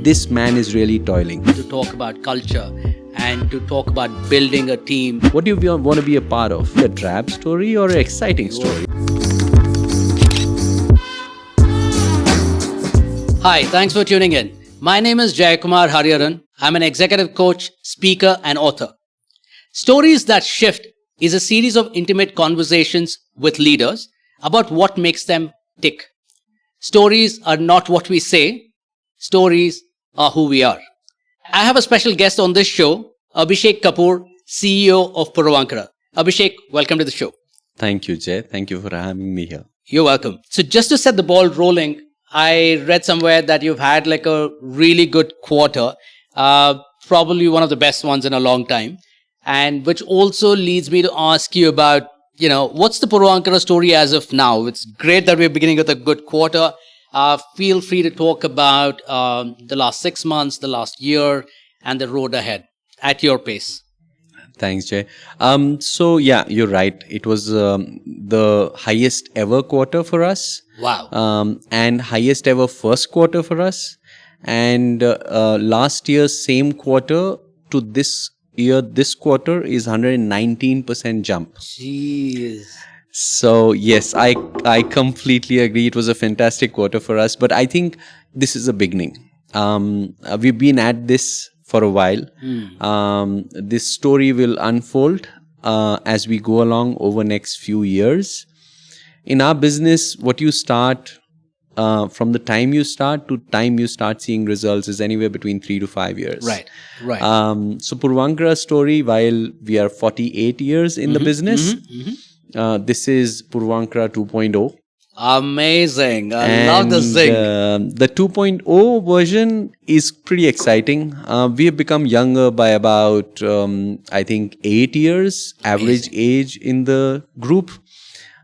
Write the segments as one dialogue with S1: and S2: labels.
S1: this man is really toiling.
S2: To talk about culture and to talk about building a team.
S1: What do you want to be a part of? A drab story or an exciting story?
S2: Hi, thanks for tuning in. My name is Jayakumar Hariharan. I'm an executive coach, speaker, and author. Stories That Shift is a series of intimate conversations with leaders about what makes them tick. Stories are not what we say. Stories are who we are. I have a special guest on this show, Abhishek Kapoor, CEO of Puravankara. Abhishek, welcome to the show.
S1: Thank you, Jay. Thank you for having me here.
S2: You're welcome. So just to set the ball rolling, I read somewhere that you've had like a really good quarter, probably one of the best ones in a long time, and which also leads me to ask you about, what's the Puravankara story as of now? It's great that we're beginning with a good quarter. Feel free to talk about the last 6 months, the last year, and the road ahead at your pace.
S1: Thanks, Jay. So yeah, you're right. It was the highest ever quarter for us.
S2: Wow.
S1: And highest ever first quarter for us. And last year's same quarter to this year, this quarter is 119% jump.
S2: Jeez.
S1: So yes, I completely agree. It was a fantastic quarter for us. But I think this is a beginning. We've been at this for a while. This story will unfold as we go along over next few years. In our business, what you start from the time you start to time you start seeing results is anywhere between 3 to 5 years.
S2: Right.
S1: So Puravankara story, while we are 48 years in the business, this is Puravankara 2.0.
S2: Amazing. I love the zing.
S1: The 2.0 version is pretty exciting. We have become younger by about, I think, 8 years, average age in the group.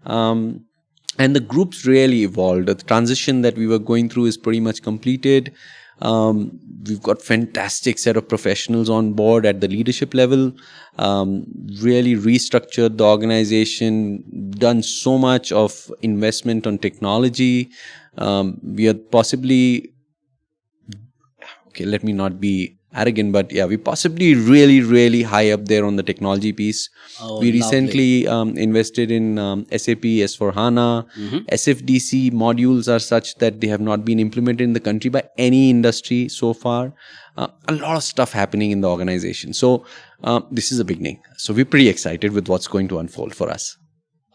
S1: And the group's really evolved. The transition that we were going through is pretty much completed. We've got fantastic set of professionals on board at the leadership level. Really restructured the organization, done so much of investment on technology. We are possibly, let me not be arrogant, but yeah, we possibly really high up there on the technology piece. We recently invested in SAP S4HANA. SFDC modules are such that they have not been implemented in the country by any industry so far. A lot of stuff happening in the organization. So this is a beginning. So we're pretty excited with what's going to unfold for us.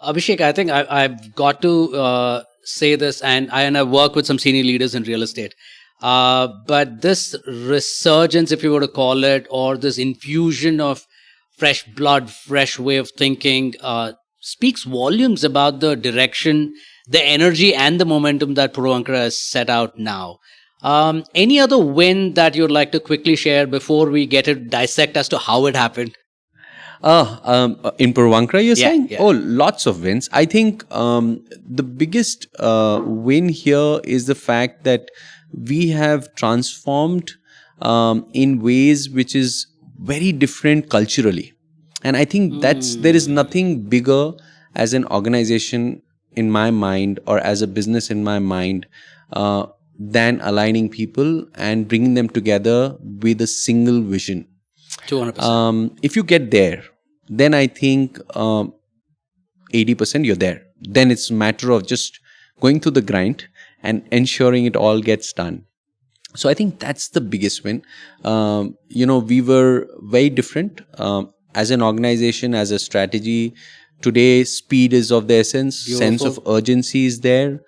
S2: Abhishek, I think I've got to say this, and I work with some senior leaders in real estate. But this resurgence, if you were to call it, or this infusion of fresh blood, fresh way of thinking, speaks volumes about the direction, the energy and the momentum that Puravankara has set out now. Any other win that you'd like to quickly share before we get to dissect as to how it happened?
S1: In Puravankara, you're saying?
S2: Yeah.
S1: Oh, lots of wins. I think the biggest win here is the fact that we have transformed in ways which is very different culturally. And I think there is nothing bigger as an organization in my mind or as a business in my mind than aligning people and bringing them together with a single vision.
S2: 200%.
S1: If you get there, then I think 80% you're there. Then it's a matter of just going through the grind and ensuring it all gets done. So I think that's the biggest win. We were very different as an organization, as a strategy. Today, speed is of the essence.
S2: Beautiful.
S1: Sense of urgency is there.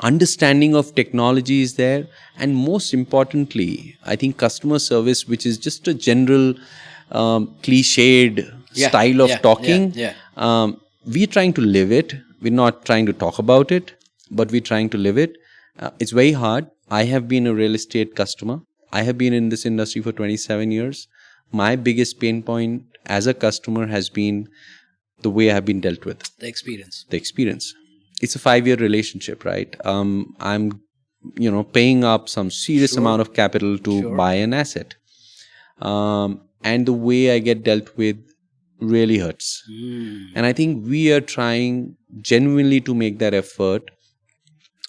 S1: Understanding of technology is there. And most importantly, I think customer service, which is just a general cliched style of talking. We're trying to live it. We're not trying to talk about it, but we're trying to live it. It's very hard. I have been a real estate customer. I have been in this industry for 27 years. My biggest pain point as a customer has been the way I have been dealt with.
S2: The experience.
S1: It's a 5-year relationship, right? I'm, paying up some serious amount of capital to buy an asset. And the way I get dealt with really hurts. And I think we are trying genuinely to make that effort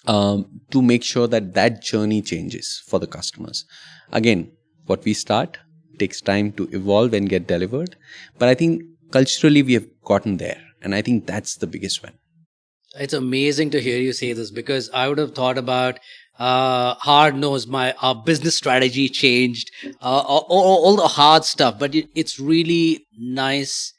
S1: to make sure that that journey changes for the customers. Again, what we start takes time to evolve and get delivered. But I think culturally we have gotten there. And I think that's the biggest one.
S2: It's amazing to hear you say this, because I would have thought about hard nosed, our business strategy changed, all the hard stuff. But it's really nice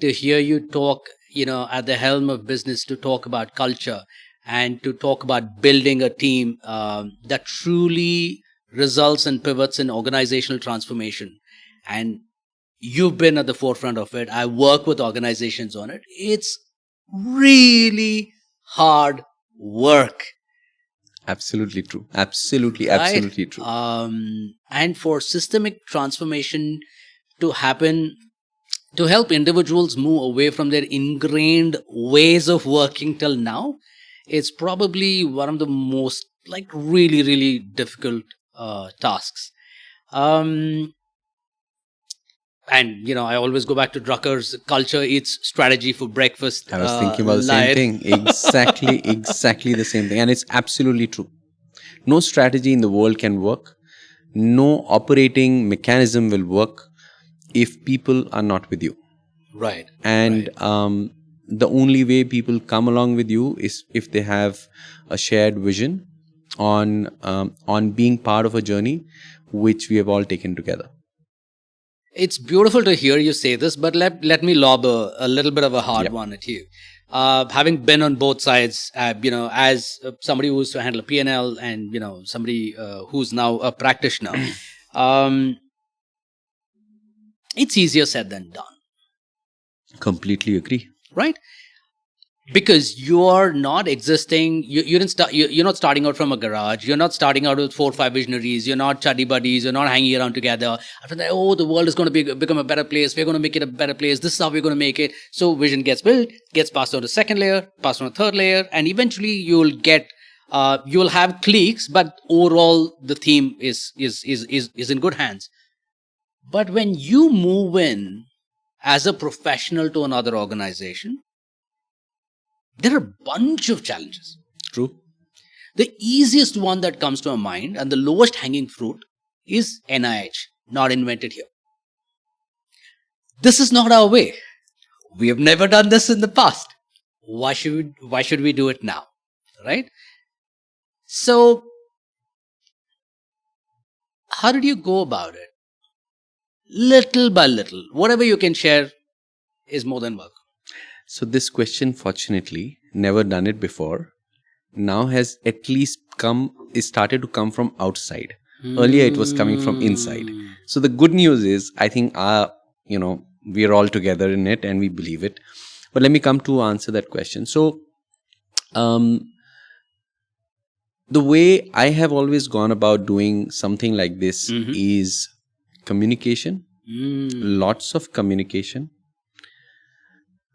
S2: to hear you talk, at the helm of business, to talk about culture and to talk about building a team that truly results and pivots in organizational transformation. And you've been at the forefront of it. I work with organizations on it. It's really hard work.
S1: Absolutely true. Absolutely true.
S2: And for systemic transformation to happen, to help individuals move away from their ingrained ways of working till now, it's probably one of the most really, really difficult tasks. And, I always go back to Drucker's culture eats strategy for breakfast.
S1: I was thinking about the same thing. Exactly the same thing. And it's absolutely true. No strategy in the world can work. No operating mechanism will work if people are not with you.
S2: Right.
S1: And the only way people come along with you is if they have a shared vision on being part of a journey which we have all taken together.
S2: It's beautiful to hear you say this, but let me lob a little bit of a hard one at you. Having been on both sides, as somebody who used to handle a P&L and, somebody who's now a practitioner, it's easier said than done.
S1: Completely agree.
S2: Right? Because you're not existing, you're not starting out from a garage, you're not starting out with 4 or 5 visionaries, you're not chuddy buddies, you're not hanging around together. After that, the world is going to become a better place, we're going to make it a better place, this is how we're going to make it. So vision gets built, gets passed on to second layer, passed on to third layer, and eventually you'll have cliques, but overall the theme is in good hands. But when you move in as a professional to another organization, there are a bunch of challenges.
S1: True.
S2: The easiest one that comes to my mind and the lowest hanging fruit is NIH, not invented here. This is not our way. We have never done this in the past. Why should we do it now? Right? So, how did you go about it? Little by little. Whatever you can share is more than welcome.
S1: So this question, fortunately, never done it before, now has at least started to come from outside. Earlier it was coming from inside. So the good news is, I think we're all together in it and we believe it. But let me come to answer that question. So the way I have always gone about doing something like this is communication, lots of communication.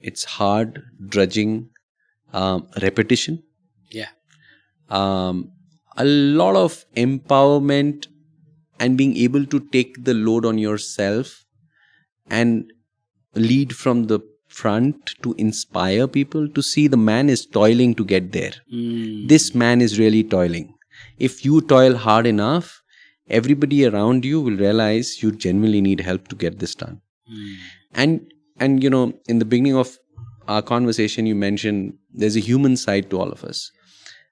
S1: It's hard, drudging, repetition.
S2: Yeah.
S1: A lot of empowerment and being able to take the load on yourself and lead from the front to inspire people to see the man is toiling to get there. This man is really toiling. If you toil hard enough, everybody around you will realize you genuinely need help to get this done. And in the beginning of our conversation, you mentioned there's a human side to all of us.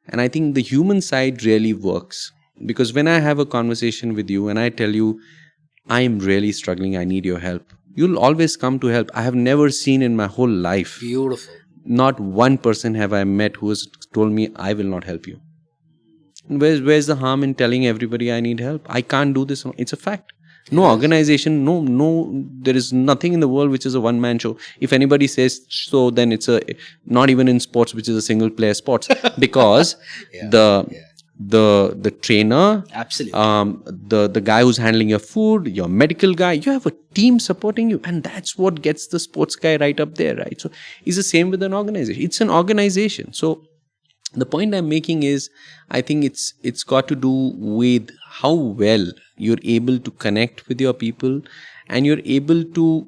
S1: And I think the human side really works. Because when I have a conversation with you and I tell you, I am really struggling, I need your help, you'll always come to help. I have never seen in my whole life.
S2: Beautiful.
S1: Not one person have I met who has told me, I will not help you. Where's the harm in telling everybody I need help? I can't do this. It's a fact. No organization, no, there is nothing in the world which is a one-man show. If anybody says so, then it's not even in sports, which is a single-player sports, because the trainer,
S2: absolutely,
S1: the guy who's handling your food, your medical guy, you have a team supporting you, and that's what gets the sports guy right up there, right? So it's the same with an organization. It's an organization. So the point I'm making is, I think it's got to do with how well you're able to connect with your people and you're able to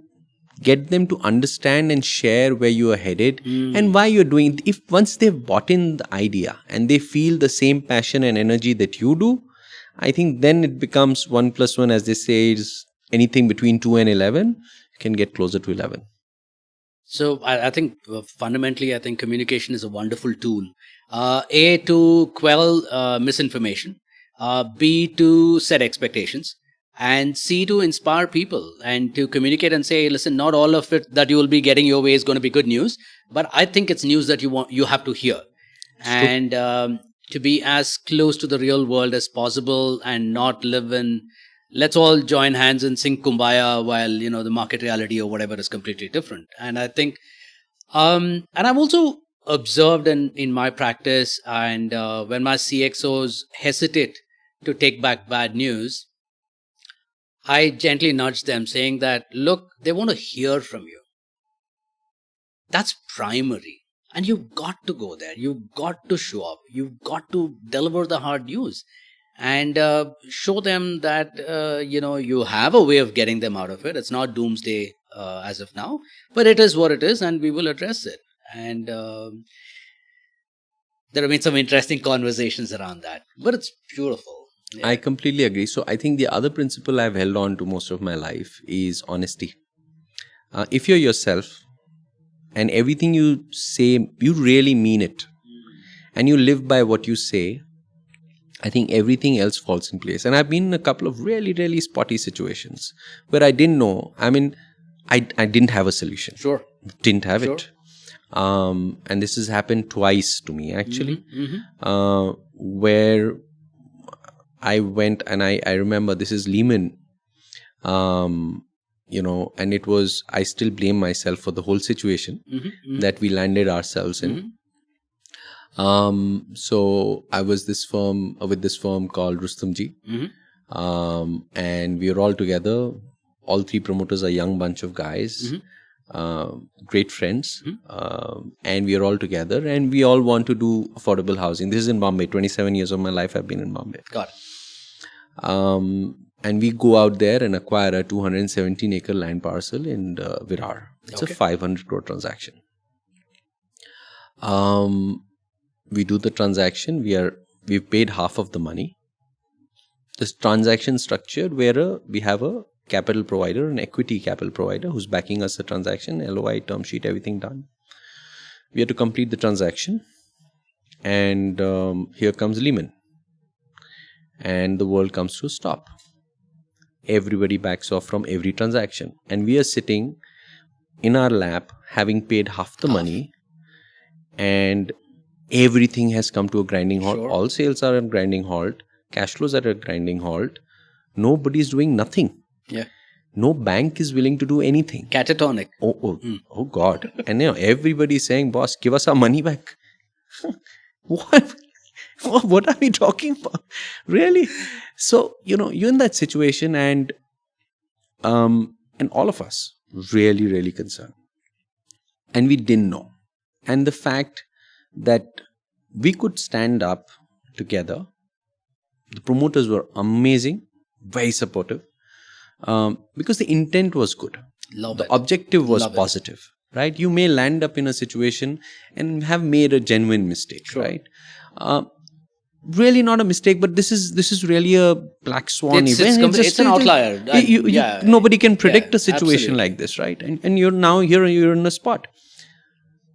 S1: get them to understand and share where you are headed and why you're doing. If once they've bought in the idea and they feel the same passion and energy that you do, I think then it becomes 1 + 1, as they say, is anything between 2 and 11 can get closer to 11.
S2: So I think fundamentally, I think communication is a wonderful tool. A, to quell misinformation. B, to set expectations. And C, to inspire people and to communicate and say, listen, not all of it that you will be getting your way is going to be good news, but I think it's news that you have to hear. And to be as close to the real world as possible and not live in, let's all join hands and sing Kumbaya while, the market reality or whatever is completely different. And I think, and I've also observed in my practice, and when my CXOs hesitate to take back bad news, I gently nudge them saying that, look, they want to hear from you. That's primary. And you've got to go there. You've got to show up. You've got to deliver the hard news and show them that, you have a way of getting them out of it. It's not doomsday as of now, but it is what it is, and we will address it. And there have been some interesting conversations around that, but it's beautiful. Yeah.
S1: I completely agree. So I think the other principle I've held on to most of my life is honesty. If you're yourself and everything you say, you really mean it, and you live by what you say, I think everything else falls in place. And I've been in a couple of really, really spotty situations where I didn't know. I mean, I didn't have a solution.
S2: Sure.
S1: Didn't have it. And this has happened twice to me, actually, where I went, and I remember this is Lehman, and it was, I still blame myself for the whole situation that we landed ourselves in. So I was with this firm called Rustamji, and we were all together. All three promoters are a young bunch of guys, great friends, and we are all together, and we all want to do affordable housing. This is in Bombay. 27 years of my life I've been in Bombay.
S2: Got it.
S1: And we go out there and acquire a 217-acre land parcel in Virar. It's a 500 crore transaction. We do the transaction. We've paid half of the money. This transaction structured where we have a capital provider, an equity capital provider who's backing us the transaction, LOI, term sheet, everything done. We have to complete the transaction, and here comes Lehman. And the world comes to a stop. Everybody backs off from every transaction. And we are sitting in our lap, having paid half the money, and everything has come to a grinding halt.
S2: Sure.
S1: All sales are at a grinding halt. Cash flows are at a grinding halt. Nobody is doing nothing.
S2: Yeah.
S1: No bank is willing to do anything.
S2: Catatonic.
S1: Oh God. And everybody is saying, boss, give us our money back. What? What are we talking about? Really? So, you're in that situation, and all of us really, really concerned. And we didn't know. And the fact that we could stand up together, the promoters were amazing, very supportive, because the intent was good. The objective was positive, right? You may land up in a situation and have made a genuine mistake, right? Really not a mistake, but this is really a black swan event.
S2: It's an outlier.
S1: Nobody can predict a situation like this, right? And you're in a spot.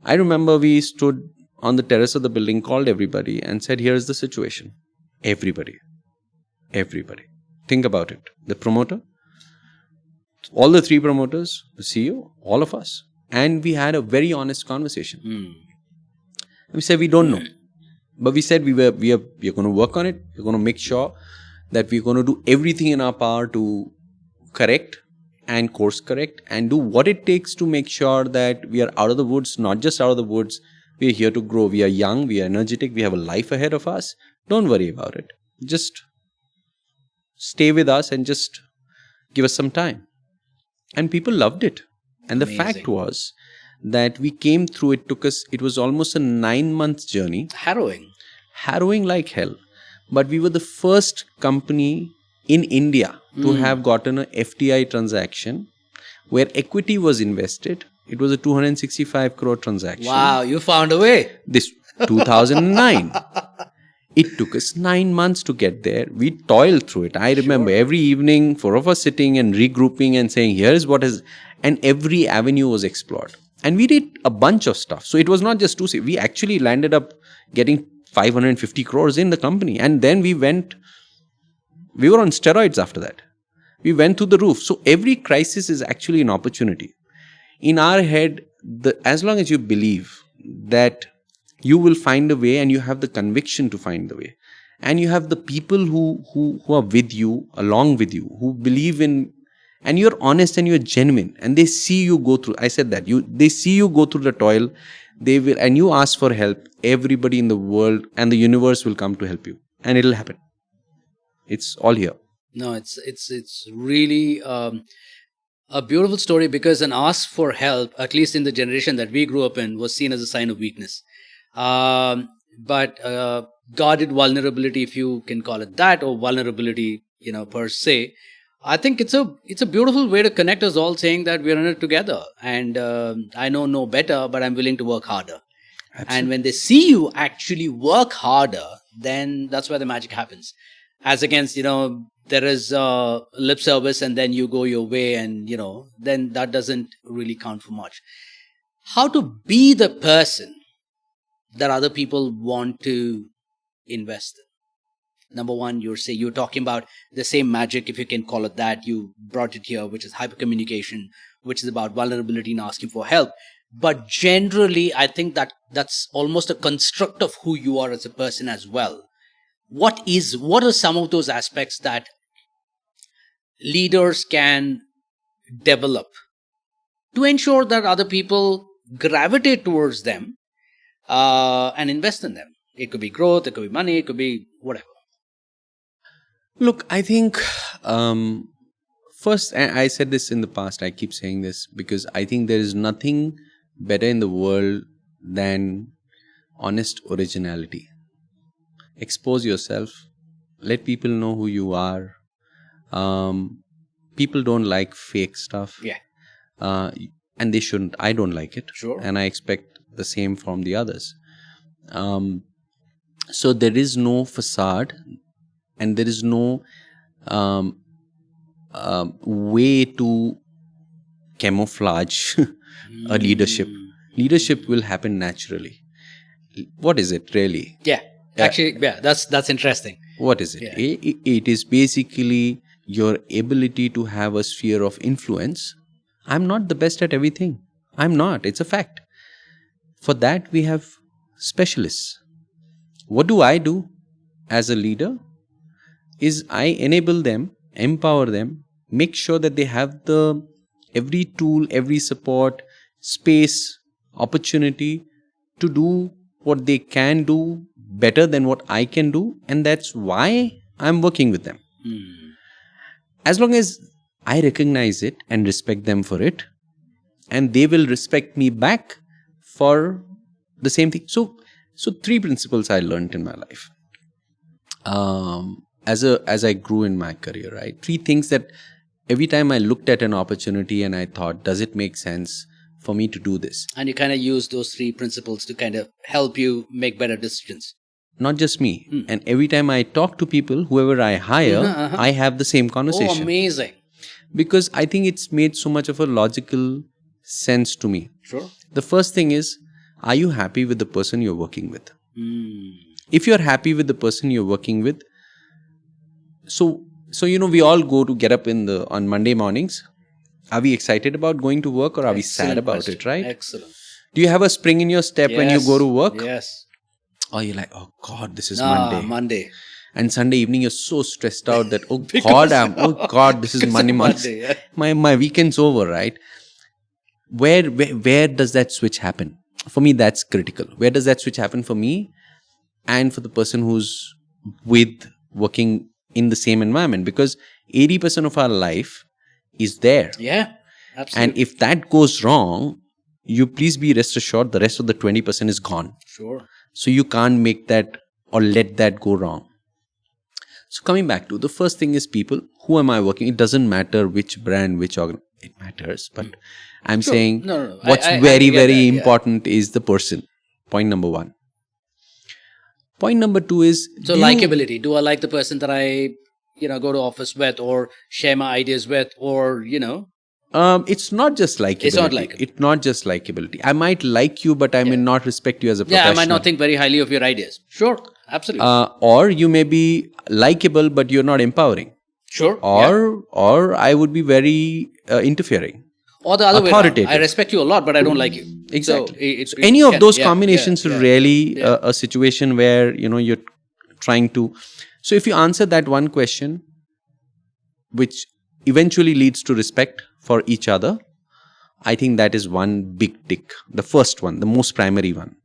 S1: I remember we stood on the terrace of the building, called everybody and said, here's the situation. Everybody. Think about it. The promoter, all the three promoters, the CEO, all of us. And we had a very honest conversation. We said, we don't know. But we said we are going to work on it. We're going to make sure that we're going to do everything in our power to correct and course correct and do what it takes to make sure that we are out of the woods, not just out of the woods. We are here to grow. We are young. We are energetic. We have a life ahead of us. Don't worry about it. Just stay with us and just give us some time. And people loved it. And the fact was that we came through, it was almost a 9-month journey. Harrowing like hell. But we were the first company in India to have gotten a FDI transaction where equity was invested. It was a 265 crore transaction.
S2: Wow, you found a way.
S1: This 2009. It took us 9 months to get there. We toiled through it. I remember every evening, 4 of us sitting and regrouping and saying, here's what is, and every avenue was explored. And we did a bunch of stuff. So it was not just we actually landed up getting 550 crores in the company. And then we were on steroids after that. We went through the roof. So every crisis is actually an opportunity. In our head, as long as you believe that you will find a way and you have the conviction to find the way, and you have the people who are with you, along with you, who believe in, and you're honest and you're genuine, and they see you go through, I said that, they see you go through the toil, they will, and you ask for help, everybody in the world and the universe will come to help you, and it'll happen. It's all here.
S2: No, it's really a beautiful story, because an ask for help, at least in the generation that we grew up in, was seen as a sign of weakness. But guarded vulnerability, if you can call it that, or vulnerability, per se, I think it's a beautiful way to connect us all, saying that we're in it together, and I know no better, but I'm willing to work harder. Absolutely. And when they see you actually work harder, then that's where the magic happens. As against, there is lip service and then you go your way, and, then that doesn't really count for much. How to be the person that other people want to invest in? Number one, you're talking about the same magic, if you can call it that. You brought it here, which is hypercommunication, which is about vulnerability and asking for help. But generally, I think that's almost a construct of who you are as a person as well. What are some of those aspects that leaders can develop to ensure that other people gravitate towards them and invest in them? It could be growth, it could be money, it could be whatever.
S1: Look, I think first, I said this in the past, I keep saying this because I think there is nothing better in the world than honest originality. Expose yourself, let people know who you are. People don't like fake stuff.
S2: Yeah.
S1: And they shouldn't. I don't like it.
S2: Sure.
S1: And I expect the same from the others. So there is no facade, and there is no way to camouflage a leadership. Leadership will happen naturally. What is it really?
S2: Yeah. Actually, that's interesting.
S1: What is it?
S2: Yeah.
S1: It is basically your ability to have a sphere of influence. I'm not the best at everything. I'm not. It's a fact. For that, we have specialists. What do I do as a leader? Is I enable them, empower them, make sure that they have every tool, every support, space, opportunity to do what they can do better than what I can do, and that's why I'm working with them. As long as I recognize it and respect them for it, and they will respect me back for the same thing. So 3 principles I learned in my life as I grew in my career, right? 3 things that every time I looked at an opportunity and I thought, does it make sense for me to do this?
S2: And you kind of use those 3 principles to kind of help you make better decisions.
S1: Not just me. And every time I talk to people, whoever I hire, I have the same conversation.
S2: Oh, amazing.
S1: Because I think it's made so much of a logical sense to me.
S2: Sure.
S1: The first thing is, are you happy with the person you're working with? If you're happy with the person you're working with, so we all go to get up on Monday mornings. Are we excited about going to work, or are we sad about it, right?
S2: Excellent.
S1: Do you have a spring in your step when you go to work?
S2: Yes.
S1: Or you're like, oh God, this is
S2: Monday.
S1: And Sunday evening, you're so stressed out that, oh God, this is Monday morning.
S2: Yeah.
S1: My weekend's over, right? Where does that switch happen? For me, that's critical. Where does that switch happen for me and for the person who's working in the same environment? Because 80% of our life is there.
S2: Yeah, absolutely.
S1: And if that goes wrong, you please be rest assured the rest of the 20% is gone.
S2: Sure.
S1: So you can't make that or let that go wrong. So coming back to the first thing is people. Who am I working? It doesn't matter which brand, which organ. it matters. But I'm saying
S2: No.
S1: what's very important is the person. Point number one. Point number two is...
S2: So likability. Do I like the person that I, go to office with or share my ideas with or,
S1: it's not just likability.
S2: It's not likability.
S1: It's not just likability. I might like you, but I may not respect you as a professional.
S2: Yeah, I might not think very highly of your ideas. Sure, absolutely.
S1: Or you may be likable, but you're not empowering.
S2: Sure.
S1: Or I would be very interfering.
S2: Or the other way around. I respect you a lot, but I don't like you.
S1: Exactly. So any of those combinations are really a situation where, you're trying to... So if you answer that one question, which eventually leads to respect for each other, I think that is one big tick. The first one, the most primary one.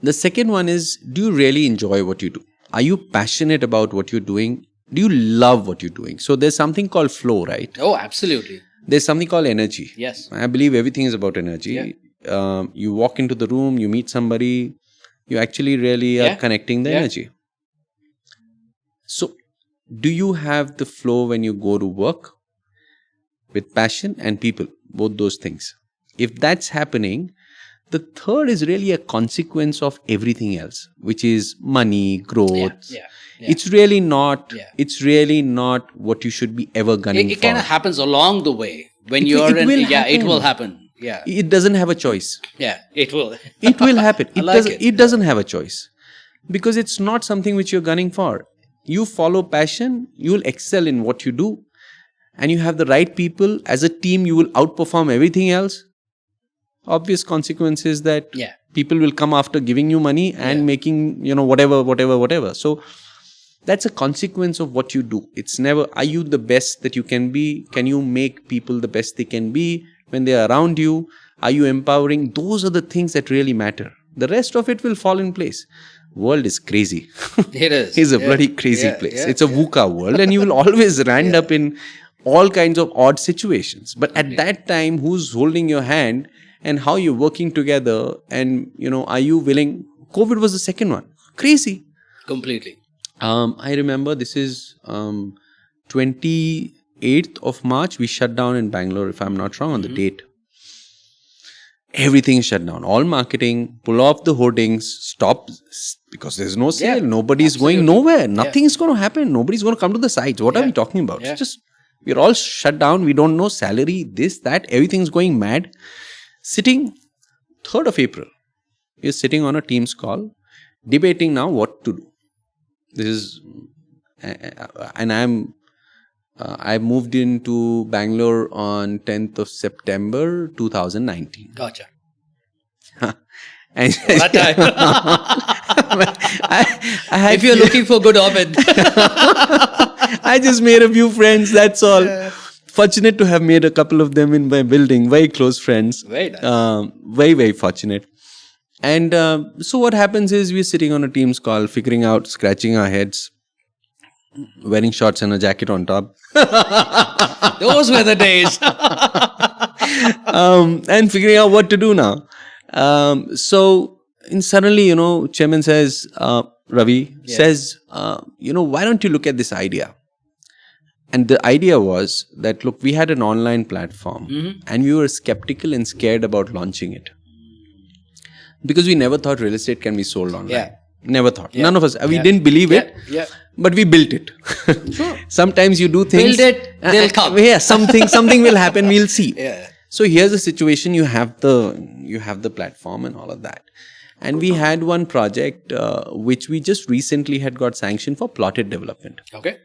S1: The second one is, do you really enjoy what you do? Are you passionate about what you're doing? Do you love what you're doing? So there's something called flow, right?
S2: Oh, absolutely.
S1: There's something called energy.
S2: Yes.
S1: I believe everything is about energy. Yeah. You walk into the room, you meet somebody, you actually really are connecting the energy. So, do you have the flow when you go to work with passion and people? Both those things. If that's happening, the third is really a consequence of everything else, which is money, growth. It's really not. It's really not what you should be ever gunning for.
S2: It kind of happens along the way when you're in. It will happen. Yeah.
S1: It doesn't have a choice.
S2: Yeah, it will.
S1: It will happen. It doesn't have a choice because it's not something which you're gunning for. You follow passion, you will excel in what you do, and you have the right people. As a team, you will outperform everything else. Obvious consequence is that people will come after giving you money and making, whatever. So that's a consequence of what you do. It's never, are you the best that you can be? Can you make people the best they can be when they are around you? Are you empowering? Those are the things that really matter. The rest of it will fall in place. World is crazy.
S2: It is.
S1: It's a bloody crazy place. It's a VUCA world, and you will always land up in all kinds of odd situations. But at that time, who's holding your hand and how you're working together, and are you willing? COVID was the second one. Crazy.
S2: Completely.
S1: I remember this is 28th of March. We shut down in Bangalore, if I'm not wrong, on the date. Everything is shut down. All marketing, pull off the hoardings, stop because there's no sale. Nobody's going nowhere. Nothing is going to happen. Nobody's going to come to the sites. What are we talking about? It's just, we're all shut down. We don't know salary, this, that. Everything's going mad. Sitting 3rd of April, we're sitting on a Teams call, debating now what to do. This is, and I moved into Bangalore on 10th of September 2019.
S2: Gotcha.
S1: And
S2: that time. If you're looking for good omen.
S1: I just made a few friends, that's all. Fortunate to have made a couple of them in my building, very close friends.
S2: Very nice.
S1: Very fortunate. And so what happens is we're sitting on a Teams call, figuring out, scratching our heads, wearing shorts and a jacket on top.
S2: Those were the days.
S1: And figuring out what to do now. So suddenly, chairman says, Ravi says, why don't you look at this idea? And the idea was that, look, we had an online platform and we were skeptical and scared about launching it. Because we never thought real estate can be sold online.
S2: Yeah.
S1: Never thought. None of us. We didn't believe it. But we built it.
S2: Sure.
S1: Sometimes you do things.
S2: Build it, they'll come.
S1: Yeah, something will happen. We'll see. Yeah. So here's the situation. You have the platform and all of that. And we had one project which we just recently had got sanctioned for plotted development.
S2: Okay.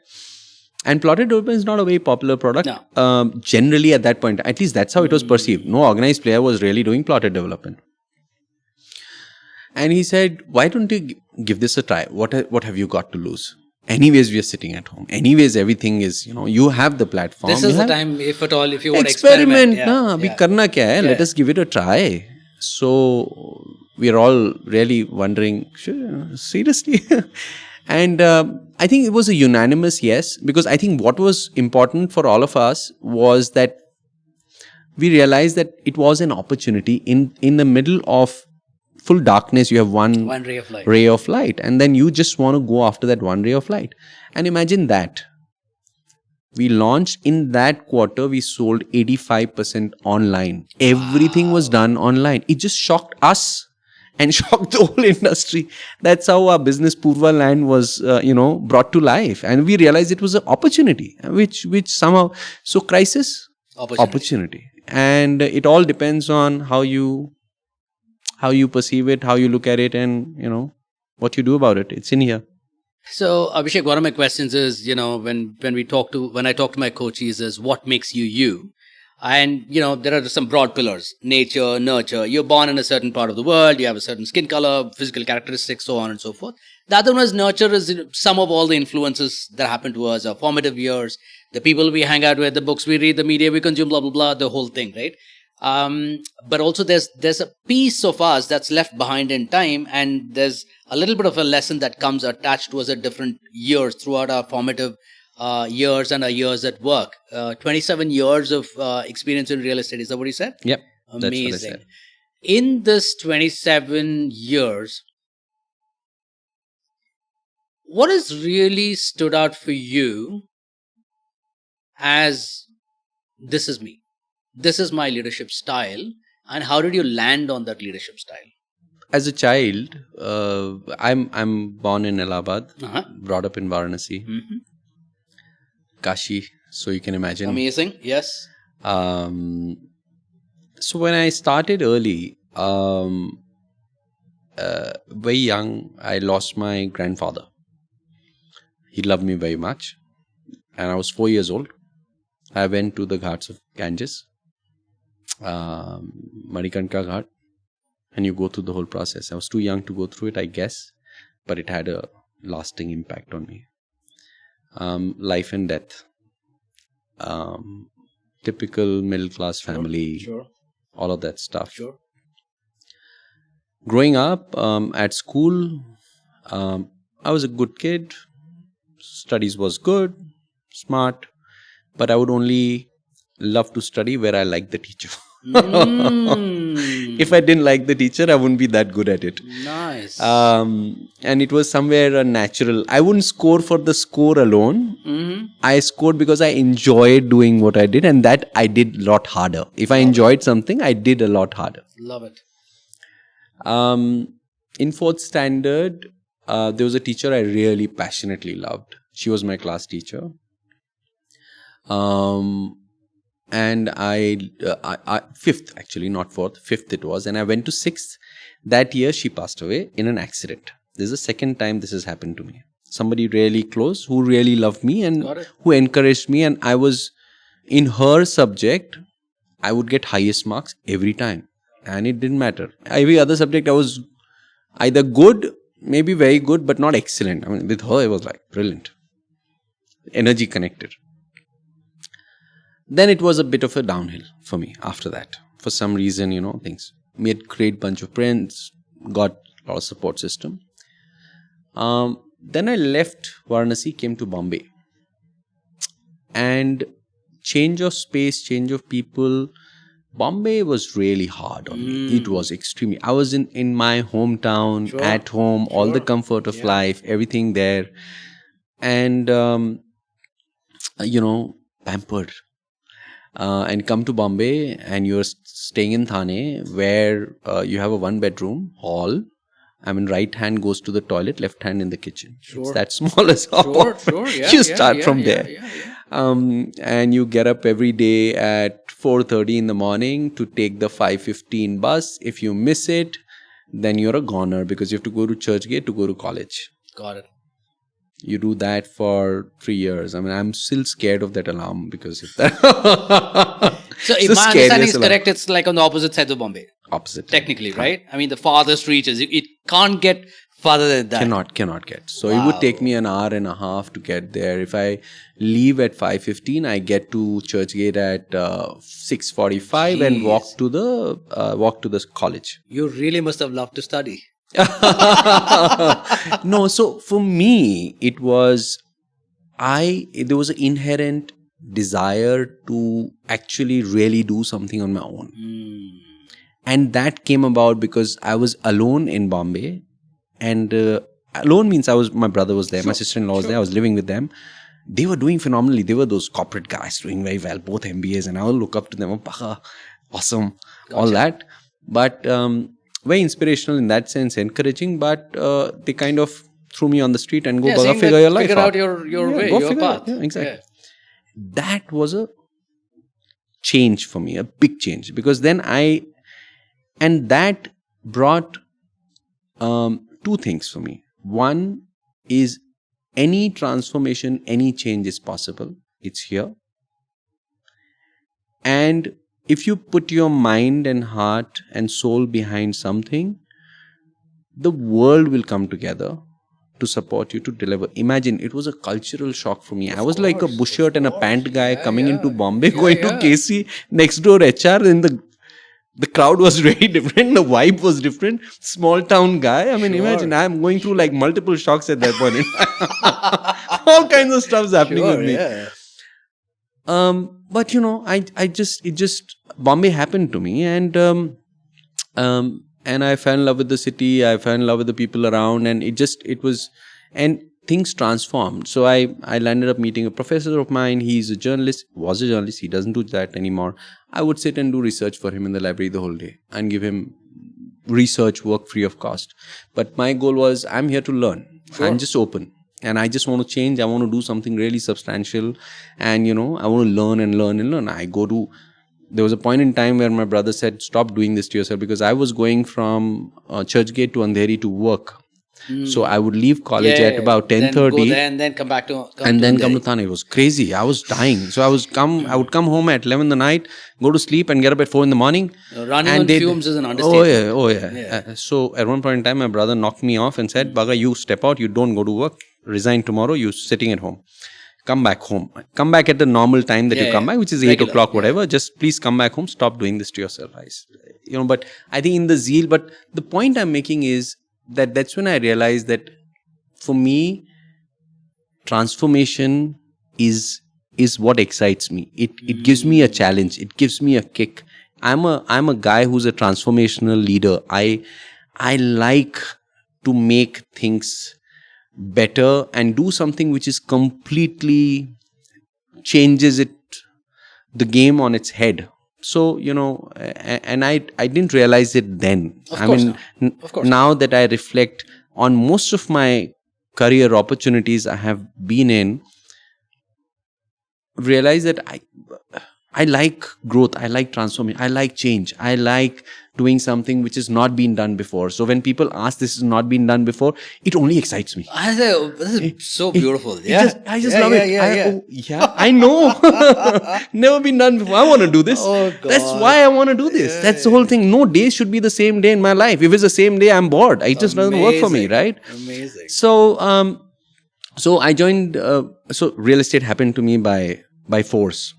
S1: And plotted development is not a very popular product.
S2: No.
S1: Generally at that point, at least that's how it was perceived. No organized player was really doing plotted development. And he said, why don't you give this a try? What have you got to lose? Anyways, we are sitting at home. Anyways, everything is, you have the platform.
S2: This is the time, if at all, if you want to experiment.
S1: Abhi karna kya hai? Let us give it a try. So, we are all really wondering, seriously? And I think it was a unanimous yes, because I think what was important for all of us was that we realized that it was an opportunity in the middle of full darkness. You have one ray of light, and then you just want to go after that one ray of light. And imagine that We launched in that quarter, we sold 85% online. Everything was done online. It just shocked us and shocked the whole industry. That's how our business Purva land was, brought to life. And we realized it was an opportunity, which somehow, so crisis, opportunity. And it all depends on how you perceive it, how you look at it, and, what you do about it. It's in here.
S2: So, Abhishek, one of my questions is, when I talk to my coaches is what makes you you? And, there are some broad pillars: nature, nurture. You're born in a certain part of the world. You have a certain skin color, physical characteristics, so on and so forth. The other one is nurture, is some of all the influences that happen to us, our formative years, the people we hang out with, the books we read, the media we consume, blah, blah, blah, the whole thing, right? But also there's a piece of us that's left behind in time, and there's a little bit of a lesson that comes attached to us at different years throughout our formative years and our years at work. 27 years of experience in real estate. Is that what you said?
S1: Yep.
S2: Amazing.
S1: That's what I said.
S2: In this 27 years, what has really stood out for you as this is me? This is my leadership style. And how did you land on that leadership style?
S1: As a child, I'm born in Allahabad, brought up in Varanasi, Kashi, so you can imagine.
S2: Amazing, yes.
S1: So when I started early, very young, I lost my grandfather. He loved me very much, and I was 4 years old. I went to the ghats of Ganges, Manikanka Ghat, and you go through the whole process. I was too young to go through it, I guess, but it had a lasting impact on me. Life and death, typical middle class family,
S2: Sure.
S1: All of that stuff.
S2: Sure.
S1: Growing up at school, I was a good kid. Studies was good, smart, but I would only love to study where I liked the teacher. If I didn't like the teacher, I wouldn't be that good at it.
S2: Nice.
S1: And it was somewhere natural. I wouldn't score for the score alone. I scored because I enjoyed doing what I did, and that I did a lot harder. If I enjoyed something, I did a lot harder.
S2: Love it.
S1: In 4th standard, there was a teacher I really passionately loved. She was my class teacher. And I 5th, actually, not 4th, 5th it was. And I went to 6th. That year, she passed away in an accident. This is the second time this has happened to me. Somebody really close who really loved me and who encouraged me. And I was, in her subject, I would get highest marks every time. And it didn't matter. Every other subject, I was either good, maybe very good, but not excellent. I mean, with her, it was like brilliant. Energy connected. Then it was a bit of a downhill for me after that. For some reason, things. Made great bunch of friends, got a lot of support system. Then I left Varanasi, came to Bombay. And change of space, change of people. Bombay was really hard on me. It was extremely. I was in my hometown, at home, all the comfort of life, everything there. And, pampered. And come to Bombay and you're staying in Thane where you have a 1-bedroom hall. I mean, right hand goes to the toilet, left hand in the kitchen. It's that small as all.
S2: Sure. Yeah,
S1: you start from there. And you get up every day at 4:30 in the morning to take the 5:15 bus. If you miss it, then you're a goner because you have to go to Churchgate to go to college.
S2: Got it.
S1: You do that for 3 years. I mean, I'm still scared of that alarm because if that.
S2: So, if my understanding is correct, it's like on the opposite side of Bombay.
S1: Opposite.
S2: Technically, right? I mean, the farthest reaches. It can't get farther than that.
S1: Cannot get. So, it would take me an hour and a half to get there. If I leave at 5:15, I get to Churchgate at 6:45 and walk to the college.
S2: You really must have loved to study.
S1: No, so for me, it was, there was an inherent desire to actually really do something on my own. And that came about because I was alone in Bombay. And alone means my brother was there, my sister-in-law was there, I was living with them. they were doing phenomenally. They were those corporate guys doing very well, both MBAs, and I would look up to them. Oh, Baka, awesome, all that. But very inspirational in that sense, encouraging. But they kind of threw me on the street and go, Baka, figure your life out.
S2: Figure out your way, your path.
S1: Yeah, exactly. That was a change for me, a big change, because then that brought two things for me. One is any transformation, any change is possible. It's here. And if you put your mind and heart and soul behind something, the world will come together to support you to deliver. Imagine, it was a cultural shock for me. I was like a bush shirt and a pant guy coming into Bombay, going to KC, next door HR, and the crowd was very different. The vibe was different. Small town guy. I mean, imagine I'm going through like multiple shocks at that point. All kinds of stuff's happening with me.
S2: Yeah.
S1: But Bombay happened to me, and I fell in love with the city. I fell in love with the people around, and and things transformed. So I landed up meeting a professor of mine. He's a journalist, was a journalist. He doesn't do that anymore. I would sit and do research for him in the library the whole day and give him research work free of cost. But my goal was, I'm here to learn. Sure. I'm just open. And I just want to change. I want to do something really substantial. And, I want to learn and learn and learn. There was a point in time where my brother said, stop doing this to yourself, because I was going from Churchgate to Andheri to work. So I would leave college at about 10:30.
S2: Then come back to
S1: come to Thane. It was crazy. I was dying. So I would come home at 11 in the night, go to sleep and get up at 4 in the morning.
S2: Running on fumes is an understatement.
S1: Oh yeah. So at one point in time, my brother knocked me off and said, Baga, you step out, you don't go to work, resign tomorrow, you're sitting at home. Come back home. Come back at the normal time that you come back, which is 8 o'clock, whatever. Just please come back home. Stop doing this to yourself. But I think in the zeal, but the point I'm making is that's when I realized that for me, transformation is what excites me. It gives me a challenge. It gives me a kick. I'm a guy who's a transformational leader. I like to make things better and do something which is completely changes the game on its head. So, and I didn't realize it then. Now that I reflect on most of my career opportunities I have been in, realize that I like growth, I like transformation, I like change, I like doing something which has not been done before. So when people ask this has not been done before, it only excites me.
S2: This is so beautiful.
S1: I just love it. I know. Never been done before. I want to do this.
S2: Oh, God.
S1: That's why I want to do this. That's the whole thing. No day should be the same day in my life. If it's the same day, I'm bored. It just doesn't work for me, right?
S2: Amazing.
S1: So I joined. So real estate happened to me by force.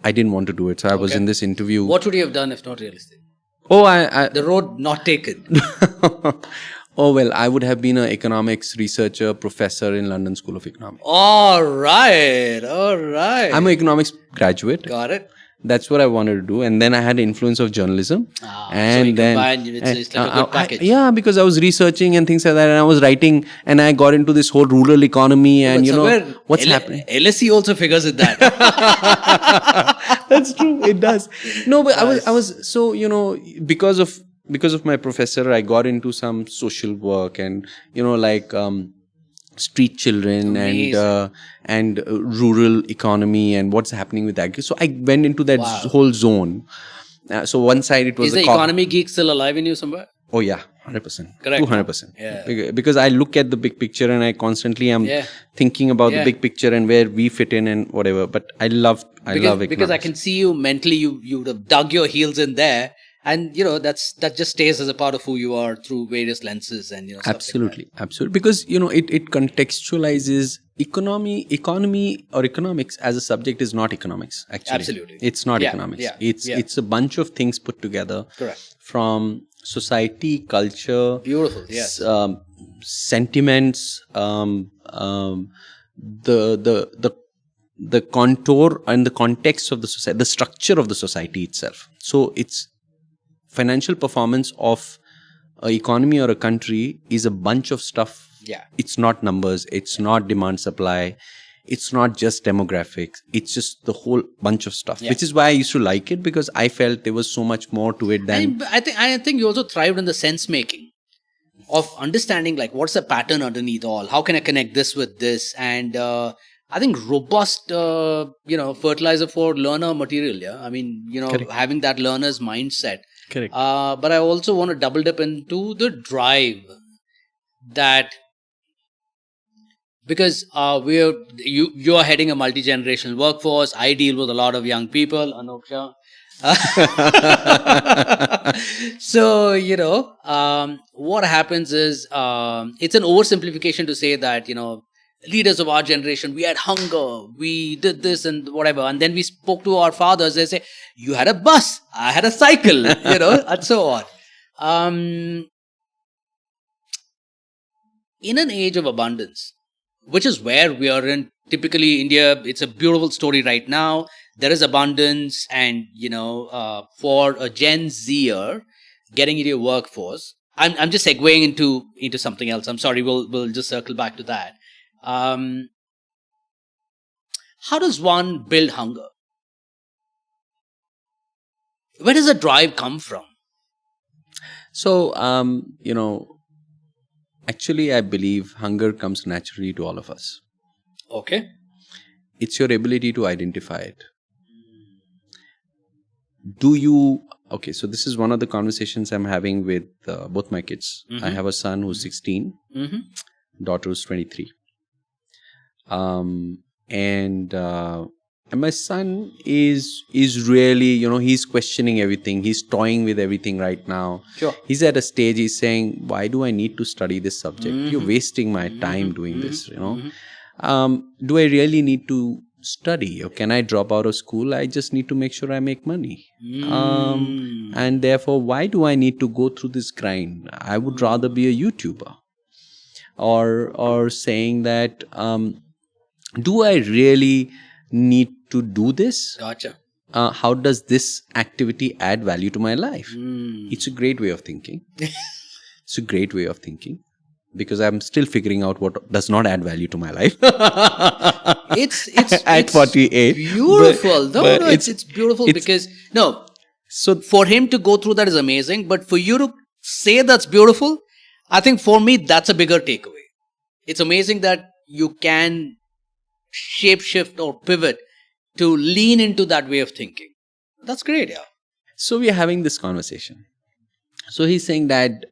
S1: I didn't want to do it. So I was in this interview.
S2: What would you have done if not real estate?
S1: The
S2: road not taken.
S1: I would have been an economics researcher, professor in London School of Economics.
S2: All right.
S1: I'm an economics graduate.
S2: Got it.
S1: That's what I wanted to do. And then I had the influence of journalism.
S2: And so it's like a good package.
S1: Because I was researching and things like that. And I was writing and I got into this whole rural economy and, what's happening.
S2: LSE also figures in that.
S1: That's true. It does. No, but I was so, because of my professor, I got into some social work and, street children and rural economy and what's happening with that. So I went into that whole zone. So one side it was
S2: the economy geek still alive in you somewhere?
S1: Oh yeah, 100%.
S2: Correct.
S1: 200%.
S2: Yeah.
S1: Because I look at the big picture and I constantly am thinking about the big picture and where we fit in and whatever. But I love economics.
S2: Because I can see you mentally, you would have dug your heels in there. And, that just stays as a part of who you are through various lenses and,
S1: Absolutely. Because, it contextualizes economy or economics as a subject is not economics, actually.
S2: Absolutely.
S1: It's not economics. It's a bunch of things put together.
S2: Correct.
S1: From society, culture.
S2: Beautiful, yes.
S1: Sentiments, the contour and the context of the society, the structure of the society itself. So it's financial performance of an economy or a country is a bunch of stuff.
S2: Yeah.
S1: It's not numbers. It's not demand supply. It's not just demographics. It's just the whole bunch of stuff, which is why I used to like it, because I felt there was so much more to it than...
S2: I think you also thrived in the sense making of understanding, like, what's the pattern underneath all? How can I connect this with this? And I think robust, fertilizer for learner material. Yeah, I mean,
S1: Correct.
S2: having that learner's mindset.
S1: Correct.
S2: But I also want to double dip into the drive that, because you are heading a multi-generational workforce. I deal with a lot of young people, Anoksha. So, what happens is, it's an oversimplification to say that, leaders of our generation, we had hunger, we did this and whatever. And then we spoke to our fathers. They say, you had a bus, I had a cycle, and so on. In an age of abundance, which is where we are in, typically India, it's a beautiful story right now. There is abundance, and for a Gen Zer getting into your workforce, I'm just segueing into something else. I'm sorry, we'll just circle back to that. How does one build hunger? Where does the drive come from?
S1: So, actually, I believe hunger comes naturally to all of us.
S2: Okay.
S1: It's your ability to identify it. Okay, so this is one of the conversations I'm having with both my kids. I have a son who's 16, daughter who's 23. And my son is really, he's questioning everything. He's toying with everything right now.
S2: Sure.
S1: He's at a stage, he's saying, why do I need to study this subject? You're wasting my time doing this, Do I really need to study, or can I drop out of school? I just need to make sure I make money. And therefore, why do I need to go through this grind? I would rather be a YouTuber. Or saying that, do I really need to do this?
S2: Gotcha.
S1: How does this activity add value to my life? It's a great way of thinking. It's a great way of thinking, because I'm still figuring out what does not add value to my life.
S2: It's
S1: at 48.
S2: Beautiful. It's beautiful, because So for him to go through that is amazing, but for you to say that's beautiful, I think for me that's a bigger takeaway. It's amazing that you can shapeshift or pivot to lean into that way of thinking. That's great, yeah.
S1: So we are having this conversation. So he's saying that,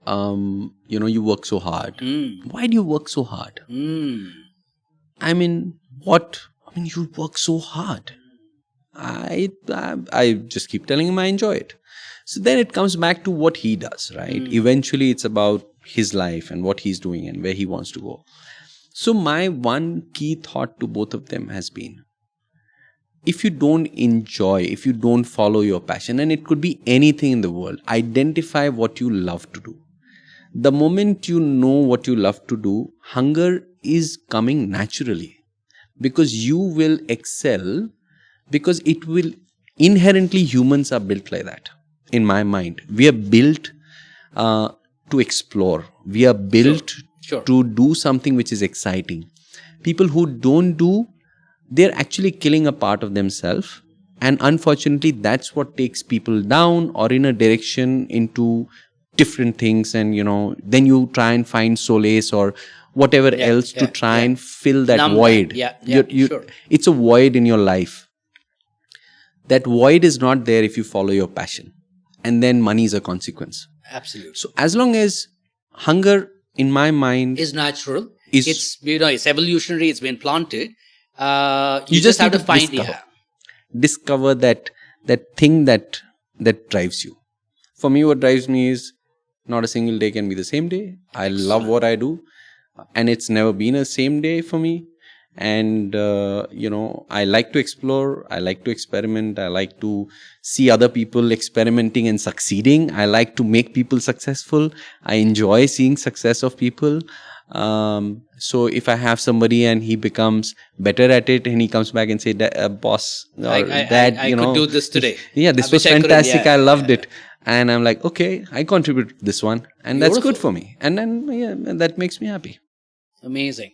S1: you work so hard. Why do you work so hard? I mean, you work so hard. I just keep telling him I enjoy it. So then it comes back to what he does, right? Eventually it's about his life and what he's doing and where he wants to go. So my one key thought to both of them has been, if you don't enjoy, if you don't follow your passion, and it could be anything in the world, identify what you love to do. The moment you know what you love to do, hunger is coming naturally, because you will excel, because it will inherently, humans are built like that. In my mind, we are built to explore. We are built to do something which is exciting. People who don't do, they're actually killing a part of themselves. And unfortunately, that's what takes people down or in a direction into different things. And, then you try and find solace or whatever else to try and fill that void. It's a void in your life. That void is not there if you follow your passion. And then money is a consequence.
S2: Absolutely.
S1: So as long as hunger, in my mind,
S2: is natural, it's evolutionary, it's been planted. You
S1: just
S2: have to find
S1: discover that thing that drives you. For me, what drives me is not a single day can be the same day. I love what I do, and it's never been a same day for me. And I like to explore, I like to experiment, I like to see other people experimenting and succeeding. I like to make people successful. I enjoy seeing success of people. So if I have somebody and he becomes better at it and he comes back and say, boss or dad,
S2: I could do this today.
S1: This was fantastic. I loved it. And I'm like, okay, I contribute this one, and that's good for me. And then that makes me happy.
S2: Amazing.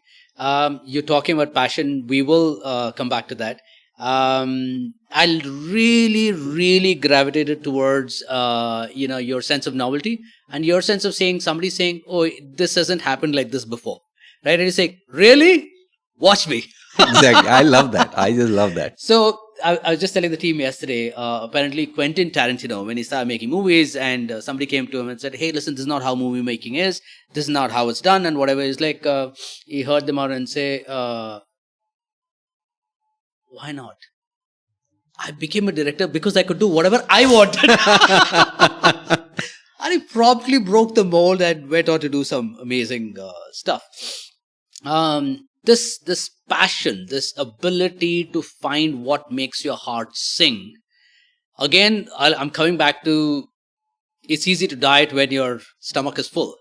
S2: You're talking about passion. We will come back to that. I really gravitated towards your sense of novelty and your sense of somebody saying, "Oh, this hasn't happened like this before," right? And you say, "Really? Watch me."
S1: Exactly. I love that. I just love that.
S2: So I was just telling the team yesterday. Apparently, Quentin Tarantino, when he started making movies, and somebody came to him and said, "Hey, listen, this is not how movie making is. This is not how it's done," and whatever. It's like he heard them out and say, "Why not? I became a director because I could do whatever I wanted." And he probably broke the mold and went on to do some amazing stuff. This passion, this ability to find what makes your heart sing. Again, I'm coming back to, it's easy to diet when your stomach is full,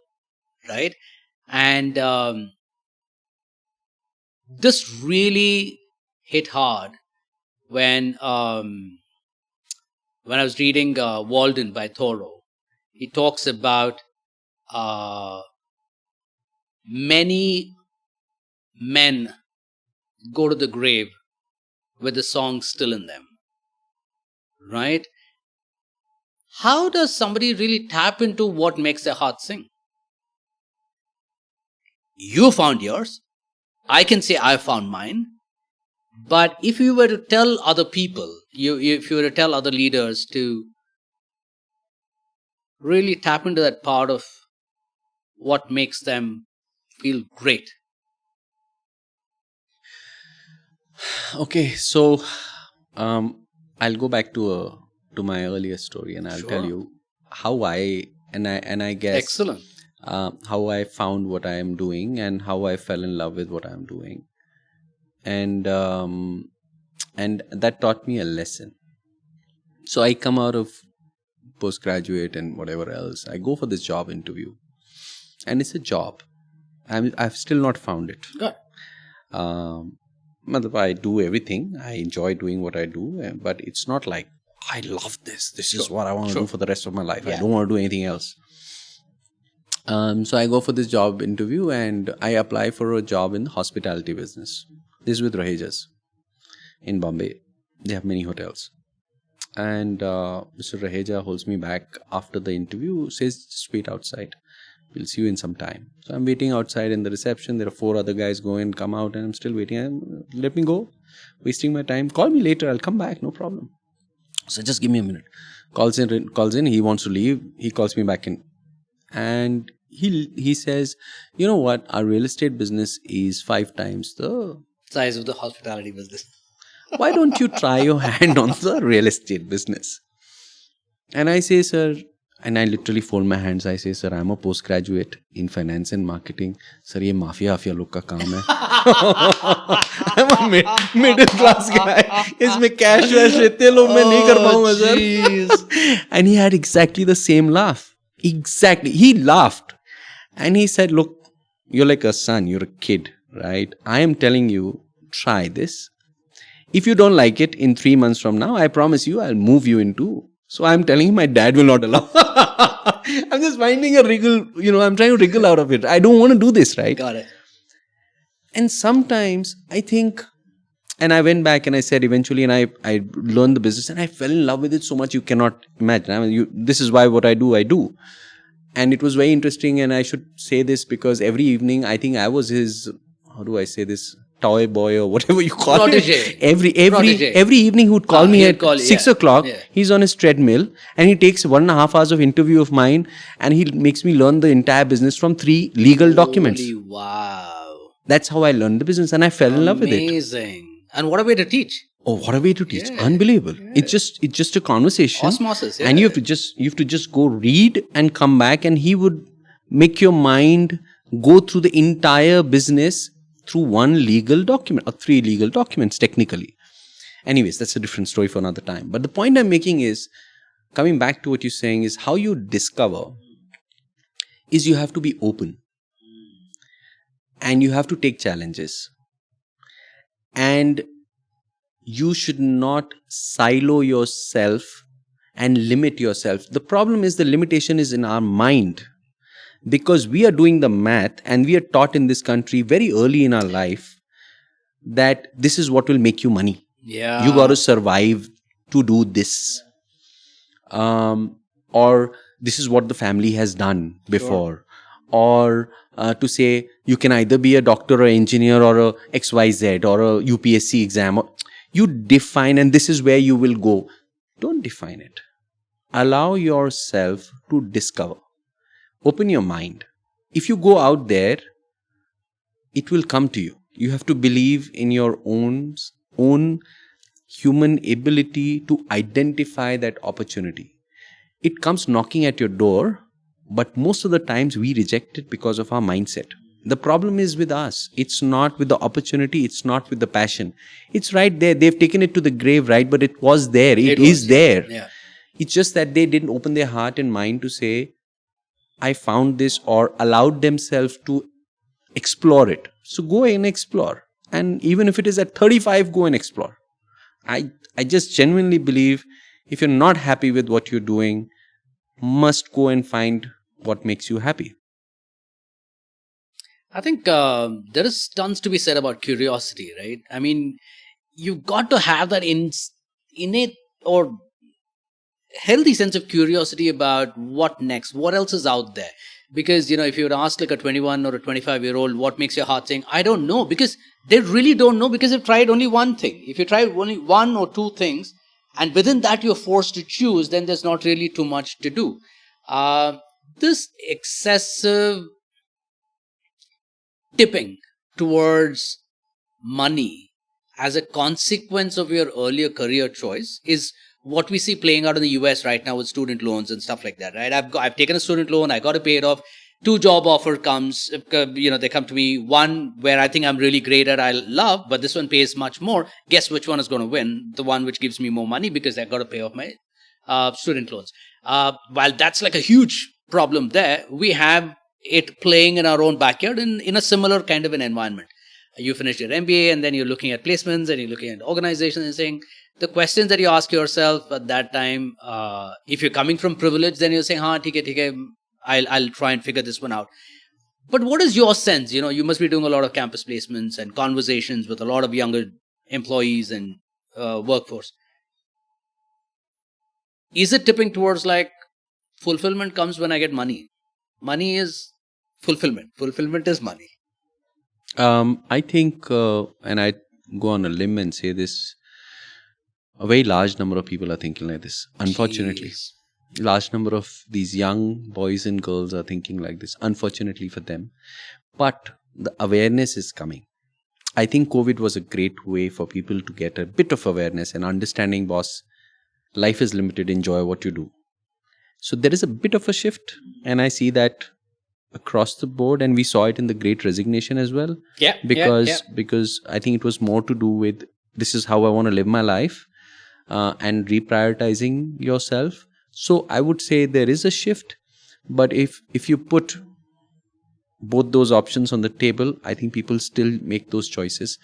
S2: right? And this really hit hard when I was reading Walden by Thoreau. He talks about many men go to the grave with the song still in them, right? How does somebody really tap into what makes their heart sing? You found yours. I can say I found mine. But if you were to tell other people, if you were to tell other leaders to really tap into that part of what makes them feel great.
S1: Okay, so I'll go back to my earlier story, and I'll tell you how I guess
S2: excellent
S1: how I found what I am doing and how I fell in love with what I am doing, and that taught me a lesson. So I come out of postgraduate and whatever else. I go for this job interview, and it's a job. I've still not found it.
S2: Good.
S1: I do everything. I enjoy doing what I do, but it's not like I love this. This is what I want to do for the rest of my life. I don't want to do anything else. So I go for this job interview and I apply for a job in the hospitality business. This is with Raheja's in Bombay. They have many hotels. And Mr. Raheja holds me back after the interview, says, just wait outside. We'll see you in some time. So I'm waiting outside in the reception. There are 4 other guys go in, come out, and I'm still waiting. Let me go. Wasting my time. Call me later. I'll come back. No problem. So just give me a minute. Calls in. He wants to leave. He calls me back in. And he says, you know what? Our real estate business is 5 times the
S2: size of the hospitality business.
S1: Why don't you try your hand on the real estate business? And I say, sir, and I literally fold my hands. I say, sir, I'm a postgraduate in finance and marketing. Sir, ये mafia लोग का काम है. I'm a middle class guy. इसमें cash इतने लोग मैं नहीं कर पाऊंगा, sir. And he had exactly the same laugh. Exactly. He laughed. And he said, look, you're like a son. You're a kid, right? I am telling you, try this. If you don't like it, in 3 months from now, I promise you, I'll move you into. So I'm telling him my dad will not allow. I'm just finding a wriggle, I'm trying to wriggle out of it. I don't want to do this, right?
S2: Got it.
S1: And sometimes I think, and I went back and I said eventually, and I learned the business and I fell in love with it so much you cannot imagine. I mean, this is why what I do. And it was very interesting, and I should say this because every evening, I think I was his, how do I say this? Toy boy or whatever you call
S2: Protégé.
S1: it. Every evening he would call me at 6 o'clock. Yeah. He's on his treadmill and he takes 1.5 hours of interview of mine and he makes me learn the entire business from 3 legal documents.
S2: Wow.
S1: That's how I learned the business and I fell in love with it.
S2: Amazing. And what a way to teach.
S1: Oh, what a way to teach. Yeah. Unbelievable. Yeah. It's just a conversation.
S2: Osmosis. Yeah.
S1: And you have to just go read and come back, and he would make your mind go through the entire business through 1 legal document or 3 legal documents technically. Anyways, that's a different story for another time. But the point I'm making is, coming back to what you're saying, is how you discover is you have to be open. And you have to take challenges. And you should not silo yourself and limit yourself. The problem is the limitation is in our mind. because we are doing the math and we are taught in this country very early in our life that this is what will make you money.
S2: Yeah.
S1: You got to survive to do this. Or this is what the family has done before. Or to say you can either be a doctor or engineer or a XYZ or a UPSC exam. You define, and this is where you will go. Don't define it. Allow yourself to discover. Open your mind. If you go out there, it will come to you. You have to believe in your own human ability to identify that opportunity. It comes knocking at your door, but most of the times we reject it because of our mindset. The problem is with us. It's not with the opportunity. It's not with the passion. It's right there. They've taken it to the grave, right? But it was there. It is there.
S2: Yeah.
S1: It's just that they didn't open their heart and mind to say, I found this, or allowed themselves to explore it. So go and explore. And even if it is at 35, go and explore. I just genuinely believe if you're not happy with what you're doing, must go and find what makes you happy.
S2: I think there is tons to be said about curiosity, right? I mean, you've got to have that innate or healthy sense of curiosity about what next, what else is out there. Because, if you would ask like a 21 or a 25-year-old, what makes your heart sing? I don't know, because they really don't know, because they've tried only one thing. If you try only one or two things, and within that you're forced to choose, then there's not really too much to do. This excessive tipping towards money as a consequence of your earlier career choice is what we see playing out in the US right now with student loans and stuff like that, right? I've taken a student loan, I got to pay it off. 2 job offer comes, they come to me. One where I think I'm really great at, I love, but this one pays much more. Guess which one is going to win? The one which gives me more money, because I've got to pay off my student loans. While that's like a huge problem there, we have it playing in our own backyard in a similar kind of an environment. You finish your MBA and then you're looking at placements and you're looking at organizations and saying, the questions that you ask yourself at that time, if you're coming from privilege, then you're saying, I'll try and figure this one out. But what is your sense? You must be doing a lot of campus placements and conversations with a lot of younger employees and workforce. Is it tipping towards like fulfillment comes when I get money? Money is fulfillment. Fulfillment is money.
S1: I think, and I go on a limb and say this, a very large number of people are thinking like this, unfortunately.
S2: Jeez.
S1: Large number of these young boys and girls are thinking like this, unfortunately for them. But the awareness is coming. I think COVID was a great way for people to get a bit of awareness and understanding, boss, life is limited, enjoy what you do. So there is a bit of a shift, and I see that across the board, and we saw it in the Great Resignation as well. Because I think it was more to do with this is how I want to live my life, and reprioritizing yourself. So I would say there is a shift, but if you put both those options on the table, I think people still make those choices,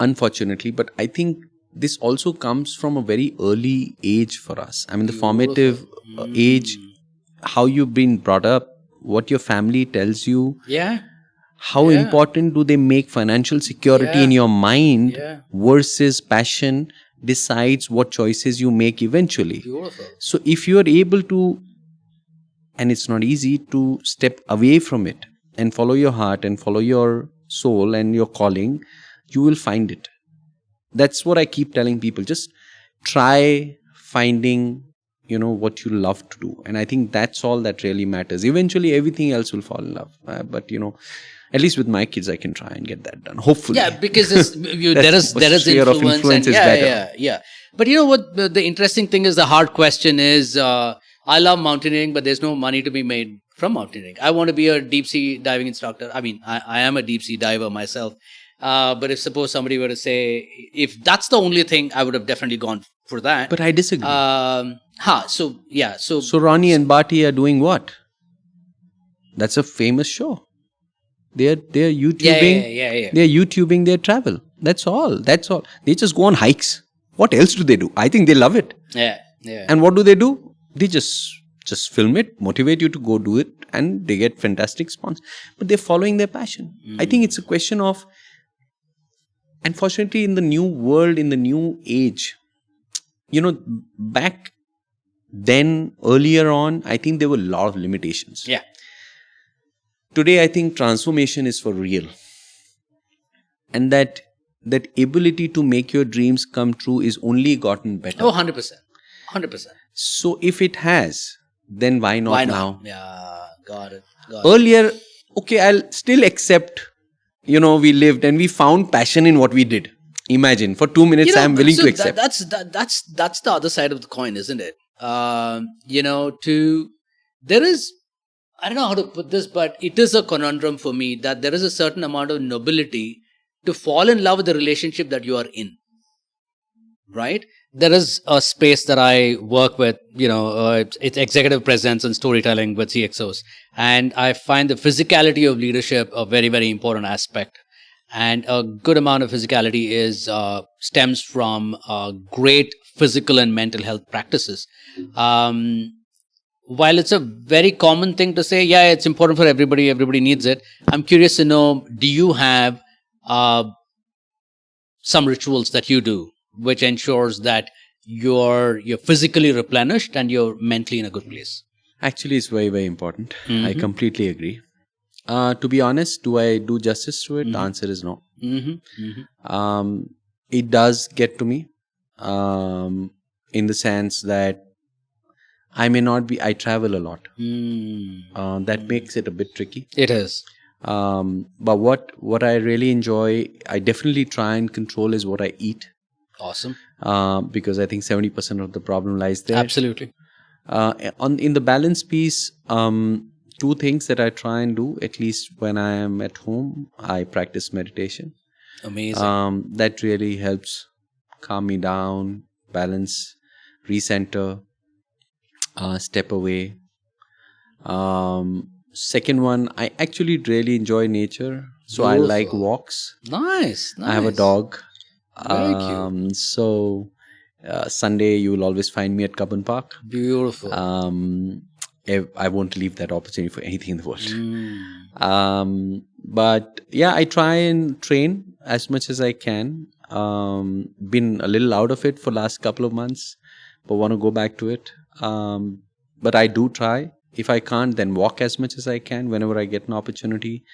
S1: unfortunately. But I think this also comes from a very early age for us. I mean, the formative age, how you've been brought up, what your family tells you. How important do they make financial security in your mind versus passion decides what choices you make eventually.
S2: Beautiful.
S1: So if you are able to, and it's not easy to step away from it and follow your heart and follow your soul and your calling, you will find it. That's what I keep telling people. Just try finding, what you love to do. And I think that's all that really matters. Eventually, everything else will fall in love. But, at least with my kids, I can try and get that done. Hopefully.
S2: Yeah, because there is influence.
S1: Is better.
S2: Yeah. But you know what? The interesting thing is, the hard question is, I love mountaineering, but there's no money to be made from mountaineering. I want to be a deep sea diving instructor. I mean, I am a deep sea diver myself. But if suppose somebody were to say, if that's the only thing, I would have definitely gone for that.
S1: But I disagree.
S2: So
S1: Ronnie and Bharti are doing what? That's a famous show. They're YouTubing.
S2: Yeah.
S1: They're YouTubing their travel. That's all. They just go on hikes. What else do they do? I think they love it.
S2: Yeah.
S1: And what do? They just just film it, motivate you to go do it, and they get fantastic response. But they're following their passion. I think it's a question of, unfortunately, in the new world, in the new age, back then, earlier on, I think there were a lot of limitations.
S2: Yeah.
S1: Today, I think transformation is for real. And that ability to make your dreams come true is only gotten better.
S2: Oh, 100%. 100%.
S1: So if it has, then why not now?
S2: Yeah, got it.
S1: Earlier, okay, I'll still accept, we lived and we found passion in what we did. Imagine, for 2 minutes, I'm willing to accept.
S2: That's the other side of the coin, isn't it? There is, I don't know how to put this, but it is a conundrum for me that there is a certain amount of nobility to fall in love with the relationship that you are in. Right? There is a space that I work with, it's executive presence and storytelling with CXOs. And I find the physicality of leadership a very, very important aspect. And a good amount of physicality stems from great physical and mental health practices. While it's a very common thing to say, yeah, it's important for everybody needs it. I'm curious to know, do you have some rituals that you do which ensures that you're physically replenished and you're mentally in a good place?
S1: Actually, it's very, very important. I completely agree. To be honest, do I do justice to it? The answer is no. It does get to me in the sense that I travel a lot. That makes it a bit tricky.
S2: It is.
S1: But what I really enjoy, I definitely try and control is what I eat.
S2: Awesome.
S1: Because I think 70% of the problem lies there.
S2: Absolutely.
S1: In the balance piece, 2 things that I try and do, at least when I am at home, I practice meditation.
S2: Amazing.
S1: That really helps calm me down, balance, recenter, step away. Second one, I actually really enjoy nature. So Beautiful. I like walks.
S2: Nice.
S1: I have a dog.
S2: Very cute.
S1: So Sunday, you will always find me at Cubbon Park.
S2: Beautiful.
S1: I won't leave that opportunity for anything in the world. But yeah, I try and train as much as I can. Been a little out of it for last couple of months, but want to go back to it. But I do try. If I can't, then walk as much as I can whenever I get an opportunity.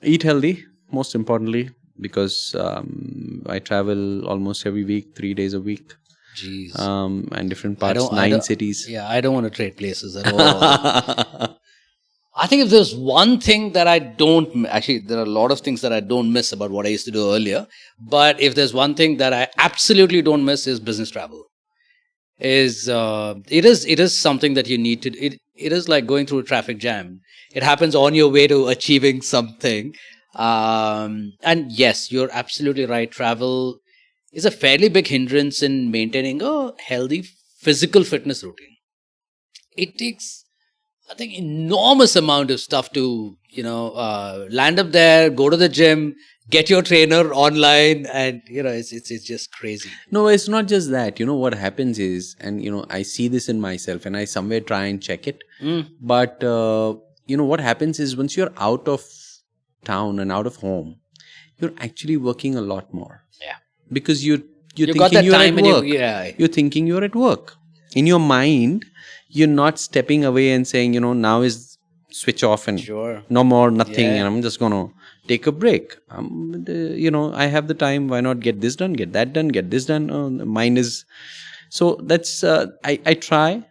S1: Eat healthy, most importantly, because I travel almost every week, 3 days a week.
S2: Jeez.
S1: And different parts, 9 cities.
S2: Yeah, I don't want to trade places at all. I think if there's one thing that I don't, actually there are a lot of things that I don't miss about what I used to do earlier, but if there's one thing that I absolutely don't miss is business travel. It is something that you need to, it is like going through a traffic jam. It happens on your way to achieving something. And yes, you're absolutely right. Travel is a fairly big hindrance in maintaining a healthy physical fitness routine. It takes, I think, enormous amount of stuff to, land up there, go to the gym, get your trainer online, and, it's just crazy.
S1: No, it's not just that. What happens is, and, I see this in myself and I somewhere try and check it. But, what happens is once you're out of town and out of home, you're actually working a lot more.
S2: Yeah.
S1: Because you're thinking you're at work. You're thinking you're at work. In your mind, you're not stepping away and saying, now is switch off and no more, nothing, and I'm just going to take a break. I have the time. Why not get this done, get that done, get this done? Mine is... So that's... I try.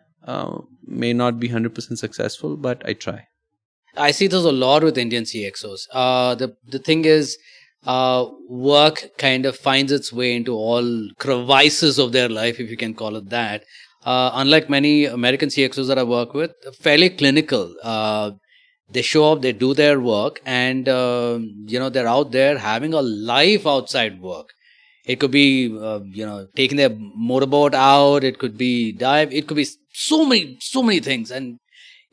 S1: May not be 100% successful, but I try.
S2: I see this a lot with Indian CXOs. The thing is, work kind of finds its way into all crevices of their life, if you can call it that. Unlike many American CXOs that I work with, fairly clinical. They show up, they do their work, and they're out there having a life outside work. It could be taking their motorboat out. It could be dive. It could be so many things. And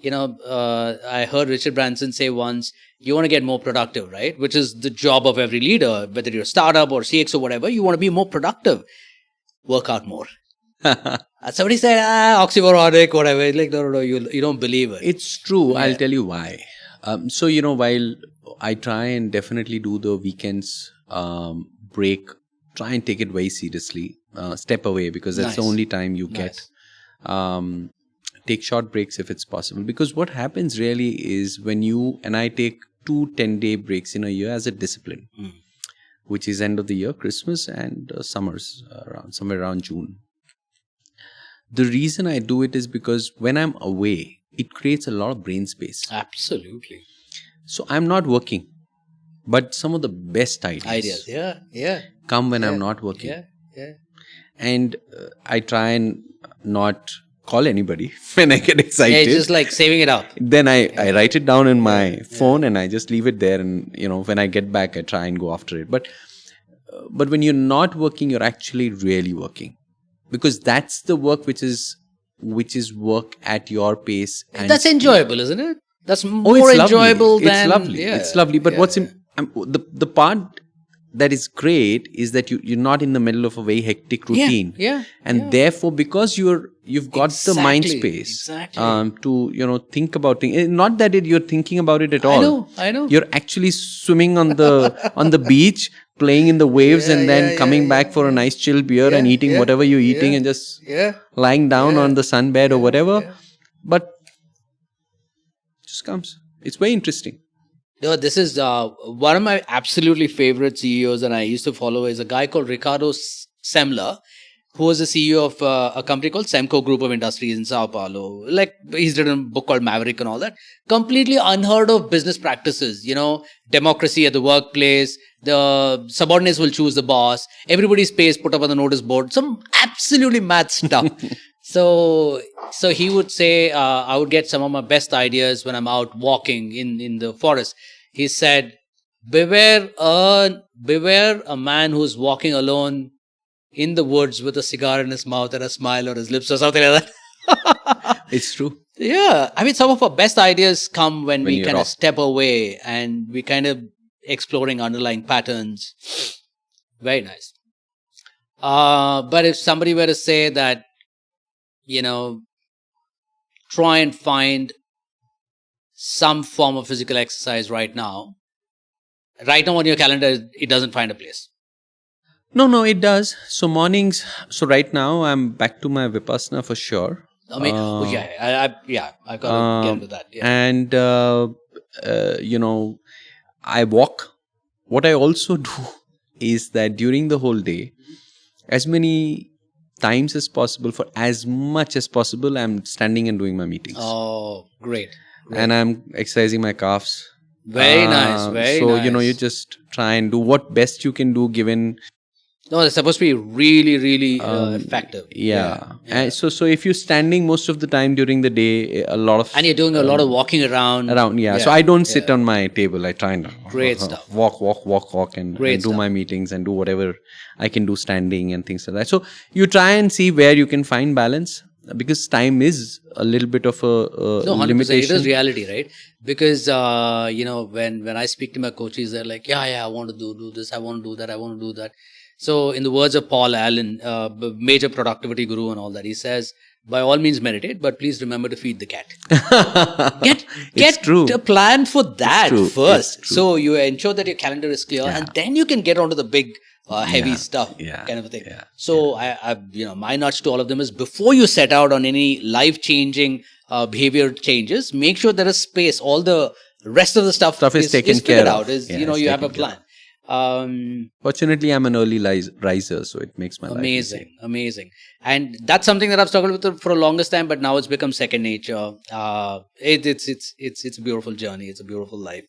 S2: I heard Richard Branson say once, you want to get more productive, right? Which is the job of every leader, whether you're a startup or CX or whatever. You want to be more productive. Work out more. Somebody said, oxymoronic, whatever. Like, no, you don't believe it.
S1: It's true. I'll tell you why. So, while I try and definitely do the weekends break, try and take it very seriously, step away, because that's the only time you get. Take short breaks if it's possible. Because what happens really is when you and I take 2 10-day breaks in a year as a discipline, which is end of the year, Christmas and summers, somewhere around June. The reason I do it is because when I'm away, it creates a lot of brain space.
S2: Absolutely.
S1: So I'm not working, but some of the best ideas come when I'm not working. And I try and not call anybody when I get excited.
S2: It's just like saving it up.
S1: Then I write it down in my phone and I just leave it there. And, when I get back, I try and go after it. But when you're not working, you're actually really working. Because that's the work which is work at your pace. And
S2: that's enjoyable, isn't it? That's more enjoyable than...
S1: It's lovely. It's lovely. But the part that is great is that you're not in the middle of a very hectic routine. And therefore, because you've got the mind space to think about things. Not that you're thinking about it at all.
S2: I know.
S1: You're actually swimming on the beach, playing in the waves, and then coming back for a nice chill beer and eating whatever you're eating and just lying down on the sunbed or whatever. But it just comes. It's very interesting.
S2: This is one of my absolutely favorite CEOs, and I used to follow, is a guy called Ricardo Semler, who was the CEO of a company called Semco Group of Industries in Sao Paulo. Like, he's written a book called Maverick and all that. Completely unheard of business practices, democracy at the workplace, the subordinates will choose the boss, everybody's pay is put up on the notice board, some absolutely mad stuff. So he would say, I would get some of my best ideas when I'm out walking in the forest. He said, beware a man who's walking alone in the woods with a cigar in his mouth and a smile on his lips or something like that.
S1: It's true.
S2: Yeah. I mean, some of our best ideas come when we kind of step away and we kind of exploring underlying patterns. Very nice. But if somebody were to say that, try and find some form of physical exercise right now on your calendar, it doesn't find a place.
S1: No, it does. So mornings. So right now I'm back to my Vipassana for sure.
S2: I mean, I got to get into that. Yeah.
S1: And I walk. What I also do is that during the whole day, as many times as possible, for as much as possible, I'm standing and doing my meetings.
S2: Oh, great.
S1: And I'm exercising my calves.
S2: Very nice. Very nice.
S1: So, you just try and do what best you can do given...
S2: No, it's supposed to be really, really effective.
S1: Yeah. And so if you're standing most of the time during the day, a lot of...
S2: And you're doing a lot of walking around.
S1: So I don't sit on my table. I try and...
S2: Great stuff.
S1: Walk and do my meetings and do whatever I can do standing and things like that. So you try and see where you can find balance, because time is a little bit of a limitation.
S2: It is reality, right? Because, when I speak to my coaches, they're like, I want to do this, I want to do that, I want to do that. So, in the words of Paul Allen, major productivity guru and all that, he says, by all means meditate, but please remember to feed the cat. Get a plan for that first. So, you ensure that your calendar is clear, and then you can get onto the big, heavy stuff kind of a thing. Yeah. So, I my nudge to all of them is, before you set out on any life-changing behavior changes, make sure there is space. All the rest of the stuff
S1: is taken care of.
S2: You have a plan.
S1: Fortunately, I'm an early riser, so it makes my life easy.
S2: Amazing. And that's something that I've struggled with for the longest time, but now it's become second nature. It's a beautiful journey. It's a beautiful life.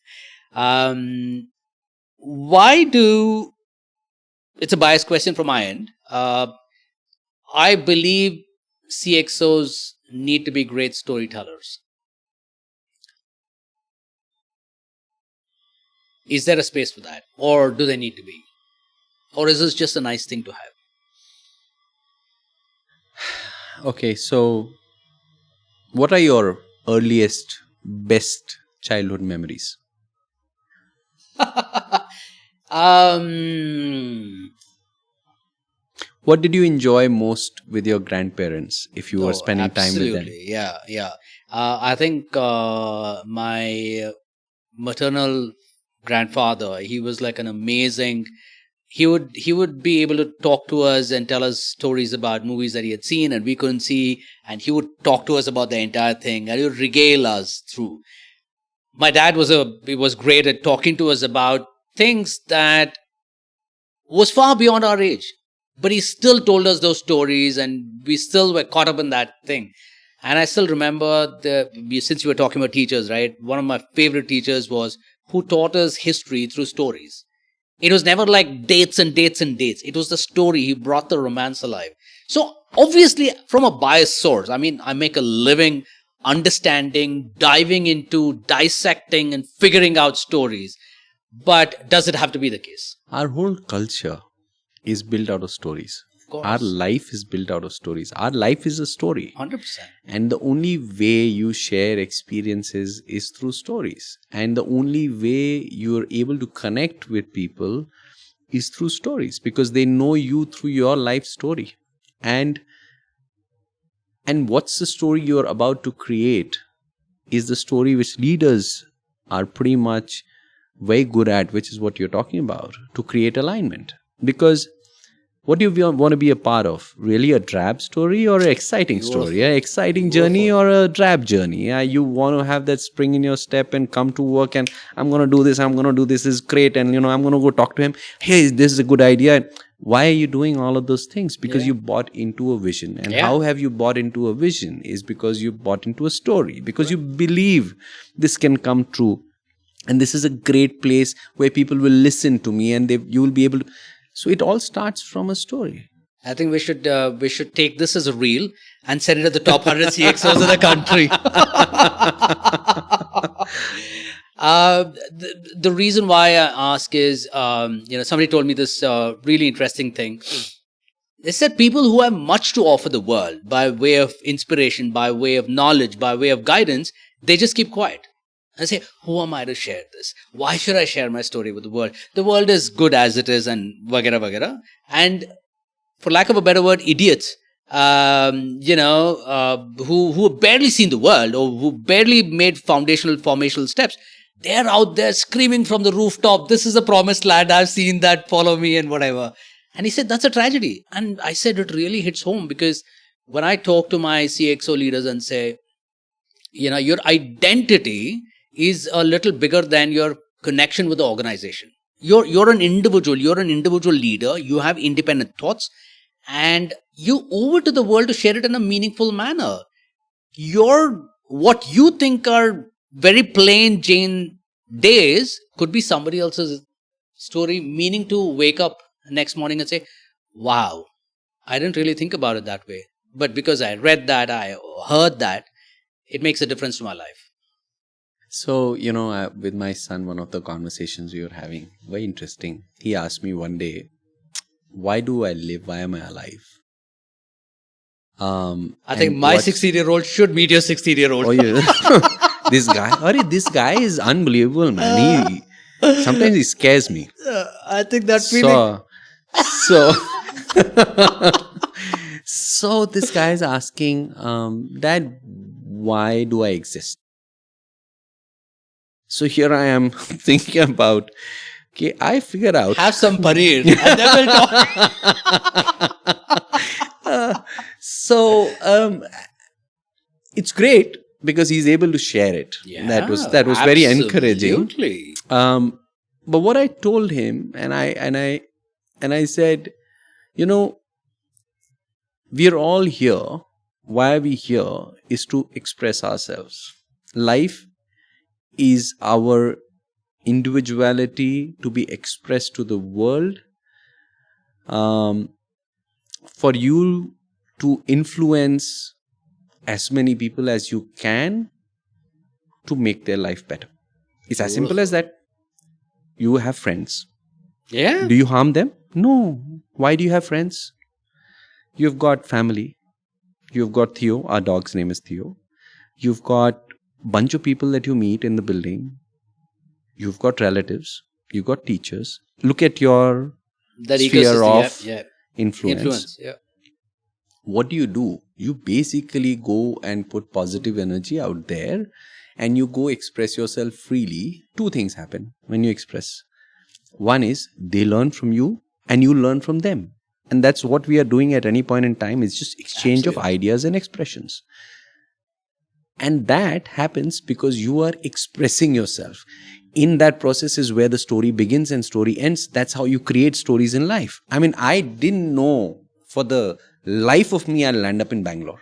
S2: It's a biased question from my end. I believe CXOs need to be great storytellers. Is there a space for that? Or do they need to be? Or is this just a nice thing to have?
S1: Okay, so what are your earliest, best childhood memories? What did you enjoy most with your grandparents if you were spending time with them?
S2: Absolutely. Yeah. I think my maternal grandfather, he was like an amazing. He would be able to talk to us and tell us stories about movies that he had seen and we couldn't see, and he would talk to us about the entire thing and he would regale us through. My dad was great at talking to us about things that was far beyond our age, but he still told us those stories and we still were caught up in that thing. And I still remember, since you were talking about teachers, right? One of my favorite teachers was who taught us history through stories. It was never like dates and dates and dates. It was the story. He brought the romance alive. So obviously from a biased source, I mean, I make a living understanding, diving into, dissecting and figuring out stories. But does it have to be the case?
S1: Our whole culture is built out of stories. Our life is built out of stories. Our life is a story.
S2: 100%.
S1: And the only way you share experiences is through stories. And the only way you're able to connect with people is through stories, because they know you through your life story. And what's the story you're about to create is the story which leaders are pretty much very good at, which is what you're talking about, to create alignment. Because what do you want to be a part of? Really a drab story or an exciting story? An exciting journey or a drab journey? You want to have that spring in your step and come to work and I'm going to do this, this is great, and I'm going to go talk to him. Hey, this is a good idea. Why are you doing all of those things? Because you bought into a vision. And how have you bought into a vision? Is because you bought into a story. Because you believe this can come true. And this is a great place where people will listen to me and you will be able to. So it all starts from a story.
S2: I think we should take this as a reel and send it to the top 100 CXOs of the country. The reason why I ask is, somebody told me this really interesting thing. They said people who have much to offer the world by way of inspiration, by way of knowledge, by way of guidance, they just keep quiet. I say, who am I to share this? Why should I share my story with the world? The world is good as it is and vagara vagara. And for lack of a better word, idiots, who have barely seen the world or who barely made formational steps, they're out there screaming from the rooftop, this is a promised land, I've seen that, follow me and whatever. And he said, that's a tragedy. And I said, it really hits home, because when I talk to my CXO leaders and say, your identity is a little bigger than your connection with the organization. You're an individual. You're an individual leader. You have independent thoughts, and you owe it to the world to share it in a meaningful manner. What you think are very plain Jane days could be somebody else's story, meaning to wake up next morning and say, wow, I didn't really think about it that way. But because I read that, I heard that, it makes a difference to my life.
S1: So, with my son, one of the conversations we were having, very interesting. He asked me one day, why do I live? Why am I alive?
S2: I think my 16-year-old should meet your 16-year-old.
S1: Oh, yeah. This guy is unbelievable, man. Sometimes he scares me.
S2: I think that feeling.
S1: So this guy is asking, Dad, why do I exist? So here I am thinking about, okay, I figured out.
S2: Have some paneer and then we'll talk.
S1: It's great because he's able to share it.
S2: Yeah,
S1: that was very encouraging. But what I told him, and I said, we're all here. Why are we here is to express ourselves. Life is our individuality to be expressed to the world, for you to influence as many people as you can to make their life better. It's as simple as that. You have friends.
S2: Yeah.
S1: Do you harm them? No. Why do you have friends? You've got family. You've got Theo. Our dog's name is Theo. You've got bunch of people that you meet in the building. You've got relatives. You've got teachers. Look at your sphere of influence.
S2: Yeah.
S1: What do? You basically go and put positive energy out there, and you go express yourself freely. Two things happen when you express. One is they learn from you and you learn from them. And that's what we are doing at any point in time, is just exchange of ideas and expressions. And that happens because you are expressing yourself. In that process is where the story begins and story ends. That's how you create stories in life. I mean, I didn't know for the life of me I'll land up in Bangalore.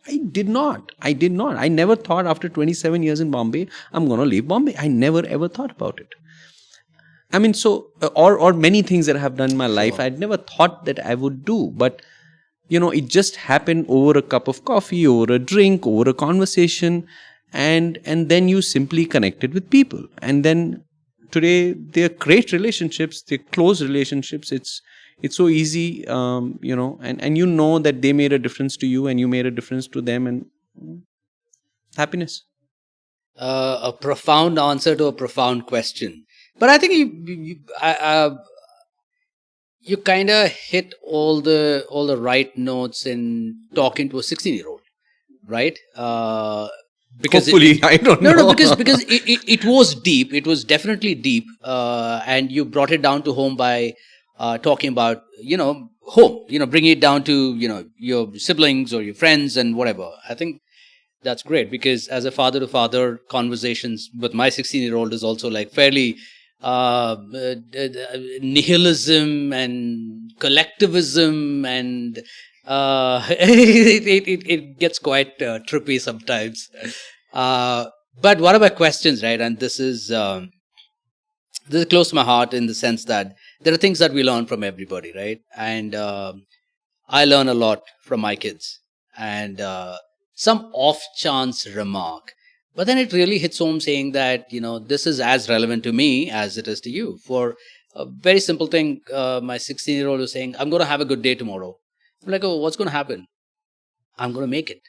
S1: I did not. I never thought after 27 years in Bombay, I'm going to leave Bombay. I never ever thought about it. I mean, so, or many things that I have done in my life, I'd never thought that I would do. But, it just happened over a cup of coffee, over a drink, over a conversation. And then you simply connected with people. And then today, they're great relationships, they're close relationships. It's so easy, and that they made a difference to you and you made a difference to them, and happiness.
S2: A profound answer to a profound question. But I think you kind of hit all the right notes in talking to a 16-year-old, right? Because
S1: hopefully, I don't know.
S2: No, because it was deep. It was definitely deep, and you brought it down to home by talking about home. Bringing it down to your siblings or your friends and whatever. I think that's great, because as a father to father, conversations with my 16-year-old is also like fairly nihilism and collectivism, and it gets quite trippy sometimes. But one of my questions, right, and this is close to my heart in the sense that there are things that we learn from everybody, right? And I learn a lot from my kids, and some off chance remark. But then it really hits home saying that, this is as relevant to me as it is to you. For a very simple thing, my 16-year-old was saying, I'm going to have a good day tomorrow. I'm like, oh, what's going to happen? I'm going to make it.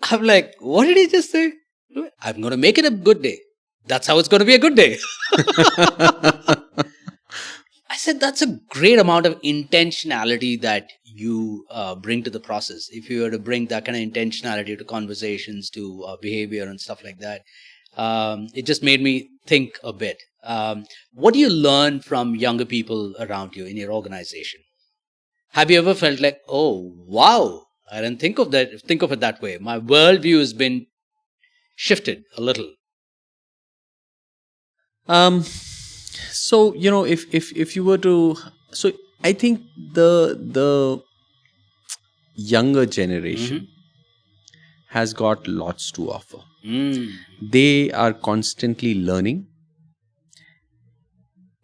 S2: I'm like, what did he just say? I'm going to make it a good day. That's how it's going to be a good day. I said, that's a great amount of intentionality that you bring to the process. If you were to bring that kind of intentionality to conversations, to behavior and stuff like that, it just made me think a bit. What do you learn from younger people around you in your organization? Have you ever felt like, oh, wow, I didn't think of it that way. My worldview has been shifted a little.
S1: So, if you were to, so I think the younger generation has got lots to offer. They are constantly learning,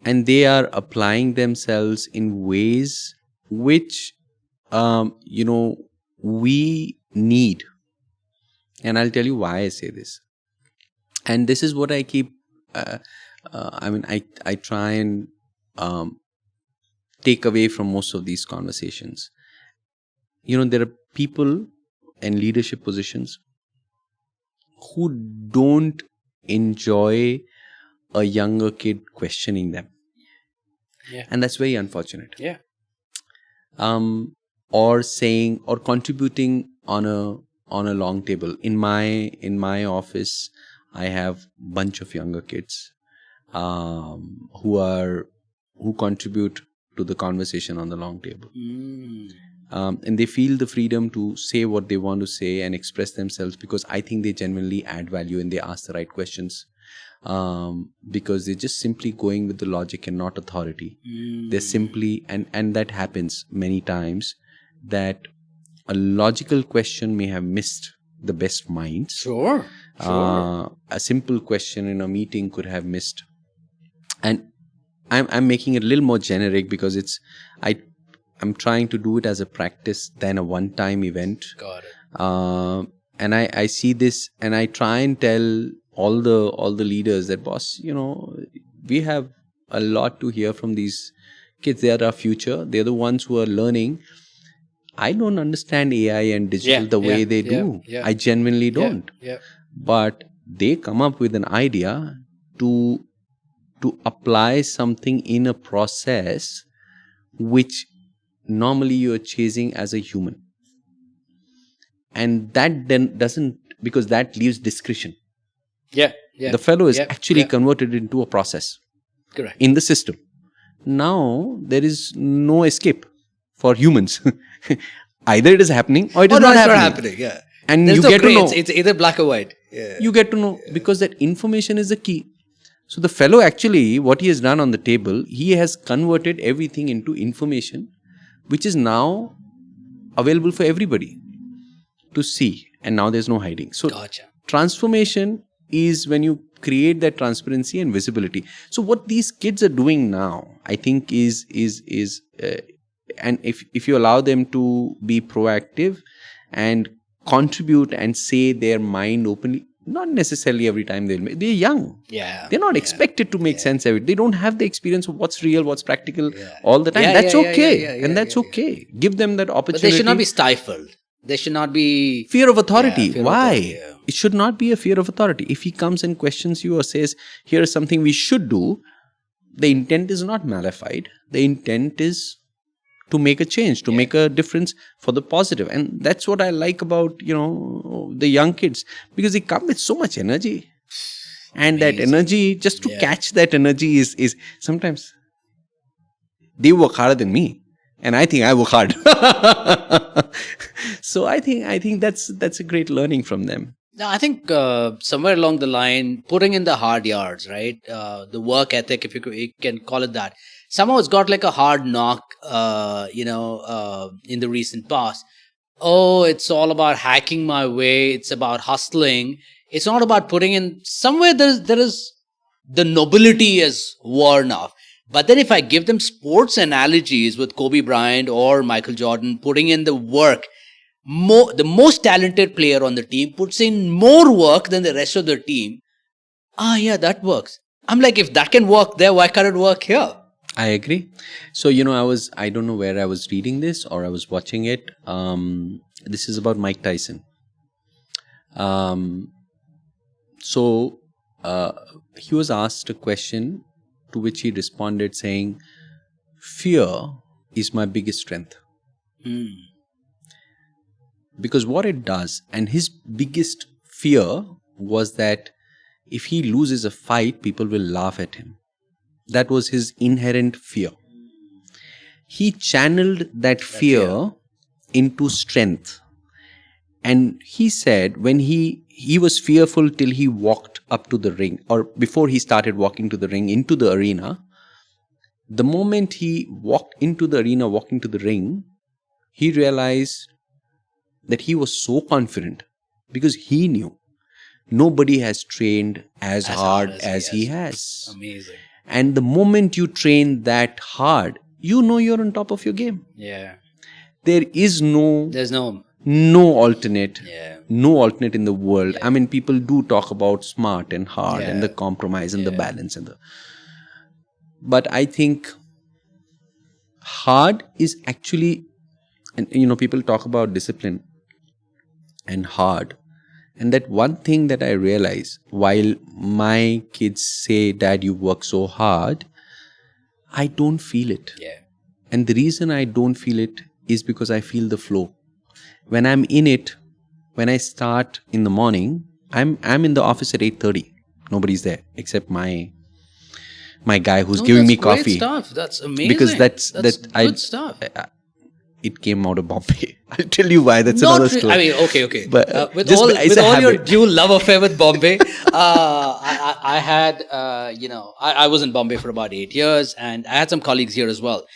S1: and they are applying themselves in ways which, we need. And I'll tell you why I say this. And this is what I keep, I try and take away from most of these conversations. There are people in leadership positions who don't enjoy a younger kid questioning them.
S2: Yeah.
S1: And that's very unfortunate.
S2: Yeah.
S1: Or saying or contributing on a long table. In my office, I have bunch of younger kids who contribute to the conversation on the long table. And they feel the freedom to say what they want to say and express themselves, because I think they genuinely add value and they ask the right questions. Because they're just simply going with the logic and not authority. They're simply, and that happens many times, that a logical question may have missed the best minds.
S2: Sure.
S1: A simple question in a meeting could have missed. And I'm making it a little more generic because I'm trying to do it as a practice than a one-time event.
S2: Got it.
S1: And I see this, and I try and tell all the leaders that, boss, we have a lot to hear from these kids. They are our future. They're the ones who are learning. I don't understand AI and digital the way they do. I genuinely don't. But they come up with an idea to apply something in a process which normally you are chasing as a human. And that then doesn't, because that leaves discretion. The fellow is actually converted into a process.
S2: Correct.
S1: In the system. Now there is no escape for humans. Either it is happening or it is not happening.
S2: Yeah.
S1: And
S2: there's
S1: you
S2: no
S1: get
S2: gray.
S1: to know.
S2: It's either black or white. Yeah.
S1: You get to know because that information is the key. So the fellow actually, what he has done on the table, he has converted everything into information, which is now available for everybody to see. And now there's no hiding. So transformation is when you create that transparency and visibility. So what these kids are doing now, I think is and if you allow them to be proactive and contribute and say their mind openly, not necessarily every time they're young.
S2: Yeah.
S1: They're not expected to make sense of it. They don't have the experience of what's real, what's practical all the time. That's okay. And that's okay. Give them that opportunity.
S2: But they should not be stifled. They should not be...
S1: Fear of authority.
S2: Fear
S1: Why?
S2: Of authority,
S1: It should not be a fear of authority. If he comes and questions you or says, here is something we should do, the intent is not malified. The intent is to make a change, to make a difference for the positive. And that's what I like about, the young kids, because they come with so much energy. And that energy, just to catch that energy is sometimes they work harder than me. And I think I work hard. So I think that's a great learning from them.
S2: No, I think somewhere along the line, putting in the hard yards, right? The work ethic, if you can call it that. Somehow it's got like a hard knock, in the recent past. Oh, it's all about hacking my way. It's about hustling. It's not about putting in... Somewhere there is the nobility is worn off. But then if I give them sports analogies with Kobe Bryant or Michael Jordan, putting in the work, the most talented player on the team puts in more work than the rest of the team. That works. I'm like, if that can work there, why can't it work here?
S1: I agree. So, I don't know where I was reading this or I was watching it. This is about Mike Tyson. So, he was asked a question to which he responded saying, fear is my biggest strength. Because what it does, and his biggest fear was that if he loses a fight, people will laugh at him. That was his inherent fear. He channeled that fear into strength. And he said when he was fearful till he walked up to the ring, or before he started walking to the ring, into the arena. The moment he walked into the arena, walked into the ring, he realized that he was so confident because he knew nobody has trained as hard as he has.
S2: Amazing.
S1: And the moment you train that hard, you're on top of your game.
S2: Yeah.
S1: There's no alternate.
S2: Yeah.
S1: No alternate in the world. I mean, people do talk about smart and hard and the compromise and the balance but I think hard is actually, and people talk about discipline and hard. And that one thing that I realize, while my kids say, Dad, you work so hard, I don't feel it.
S2: Yeah.
S1: And the reason I don't feel it is because I feel the flow. When I'm in it, when I start in the morning, I'm in the office at 8:30. Nobody's there except my guy who's giving me coffee.
S2: That's great stuff. That's amazing.
S1: Because that's
S2: good stuff.
S1: It came out of Bombay. I'll tell you why. That's another story.
S2: I mean, okay.
S1: But
S2: with all your dual love affair with Bombay, I had, I was in Bombay for about 8 years, and I had some colleagues here as well.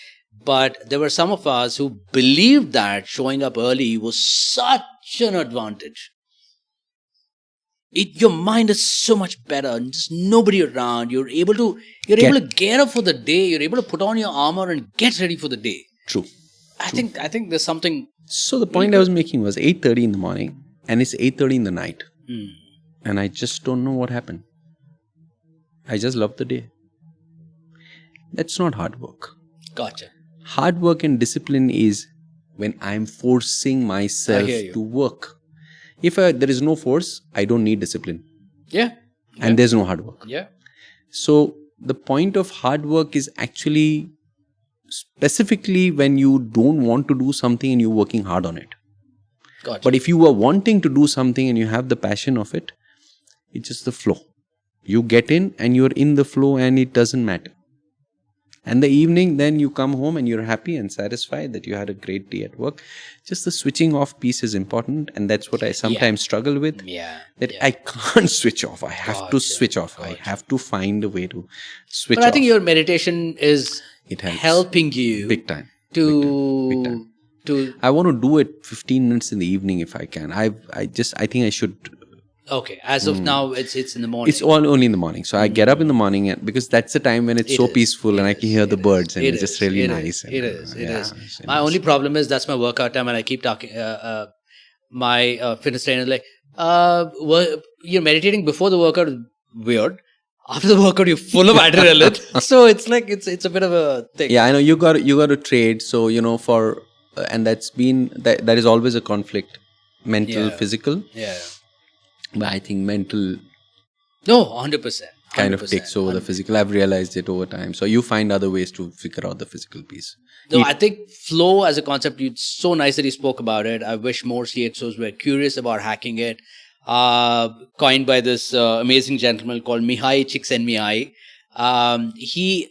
S2: But there were some of us who believed that showing up early was such an advantage. Your mind is so much better, and just nobody around. You're able to get up for the day. You're able to put on your armor and get ready for the day.
S1: True.
S2: I think there's something.
S1: So the point I was making was 8:30 in the morning, and it's 8:30 in the night, and I just don't know what happened. I just love the day. That's not hard work.
S2: Gotcha.
S1: Hard work and discipline is when I'm forcing myself to work. If there is no force, I don't need discipline.
S2: Yeah.
S1: And there's no hard work.
S2: Yeah.
S1: So the point of hard work is actually specifically when you don't want to do something and you're working hard on it.
S2: Gotcha.
S1: But if you are wanting to do something and you have the passion of it, it's just the flow. You get in and you're in the flow and it doesn't matter. And the evening, then you come home and you're happy and satisfied that you had a great day at work. Just the switching off piece is important. And that's what I sometimes struggle with. I can't switch off. I have to switch off. I have to find a way to switch off.
S2: But I think your meditation is helping you.
S1: Big time.
S2: Big time.
S1: I want to do it 15 minutes in the evening if I can. I think I should.
S2: Okay. As of now, it's in the morning.
S1: It's only in the morning. So I get up in the morning because that's the time when it's so peaceful and I can hear the birds and it's just really nice.
S2: It is. My only problem is that's my workout time and I keep talking. My fitness trainer is like, you're meditating before the workout is weird. After the workout, you're full of adrenaline. So it's like it's a bit of a thing.
S1: Yeah, I know you got to trade. So and that is always a conflict, mental, physical.
S2: Yeah.
S1: But I think mental
S2: 100%.
S1: kind of takes over the physical. I've realized it over time. So you find other ways to figure out the physical piece.
S2: No, I think flow as a concept, it's so nice that you spoke about it. I wish more CXOs were curious about hacking it. Coined by this amazing gentleman called Mihai Csikszentmihalyi.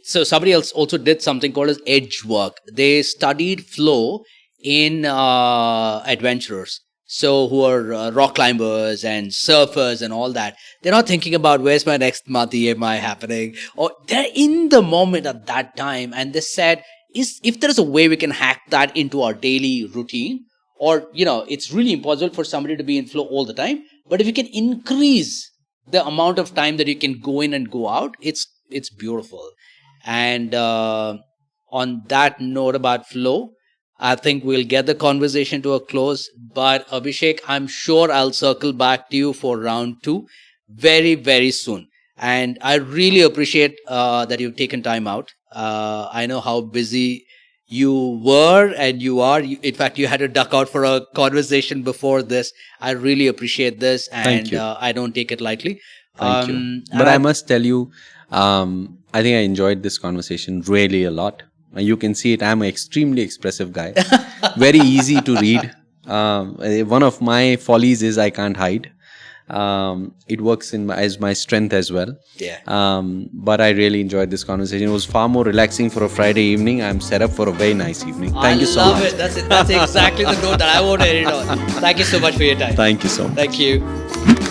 S2: So somebody else also did something called as edge work. They studied flow in adventurers. So who are rock climbers and surfers and all that. They're not thinking about where's my next month EMI happening. Or they're in the moment at that time. And they said, if there is a way we can hack that into our daily routine, or, it's really impossible for somebody to be in flow all the time. But if you can increase the amount of time that you can go in and go out, it's beautiful. And on that note about flow, I think we'll get the conversation to a close. But Abhishek, I'm sure I'll circle back to you for round 2 very, very soon. And I really appreciate that you've taken time out. I know how busy you were and you are. In fact, you had to duck out for a conversation before this. I really appreciate this. And
S1: Thank you.
S2: I don't take it lightly.
S1: Thank you. But I must tell you, I think I enjoyed this conversation really a lot. You can see it. I'm an extremely expressive guy. Very easy to read. One of my follies is I can't hide. It works as my strength as well.
S2: Yeah.
S1: But I really enjoyed this conversation. It was far more relaxing for a Friday evening. I'm set up for a very nice evening. Thank you so much.
S2: I love it. That's exactly the note that I want to end it on. Thank you so much for your time.
S1: Thank you so much.
S2: Thank you.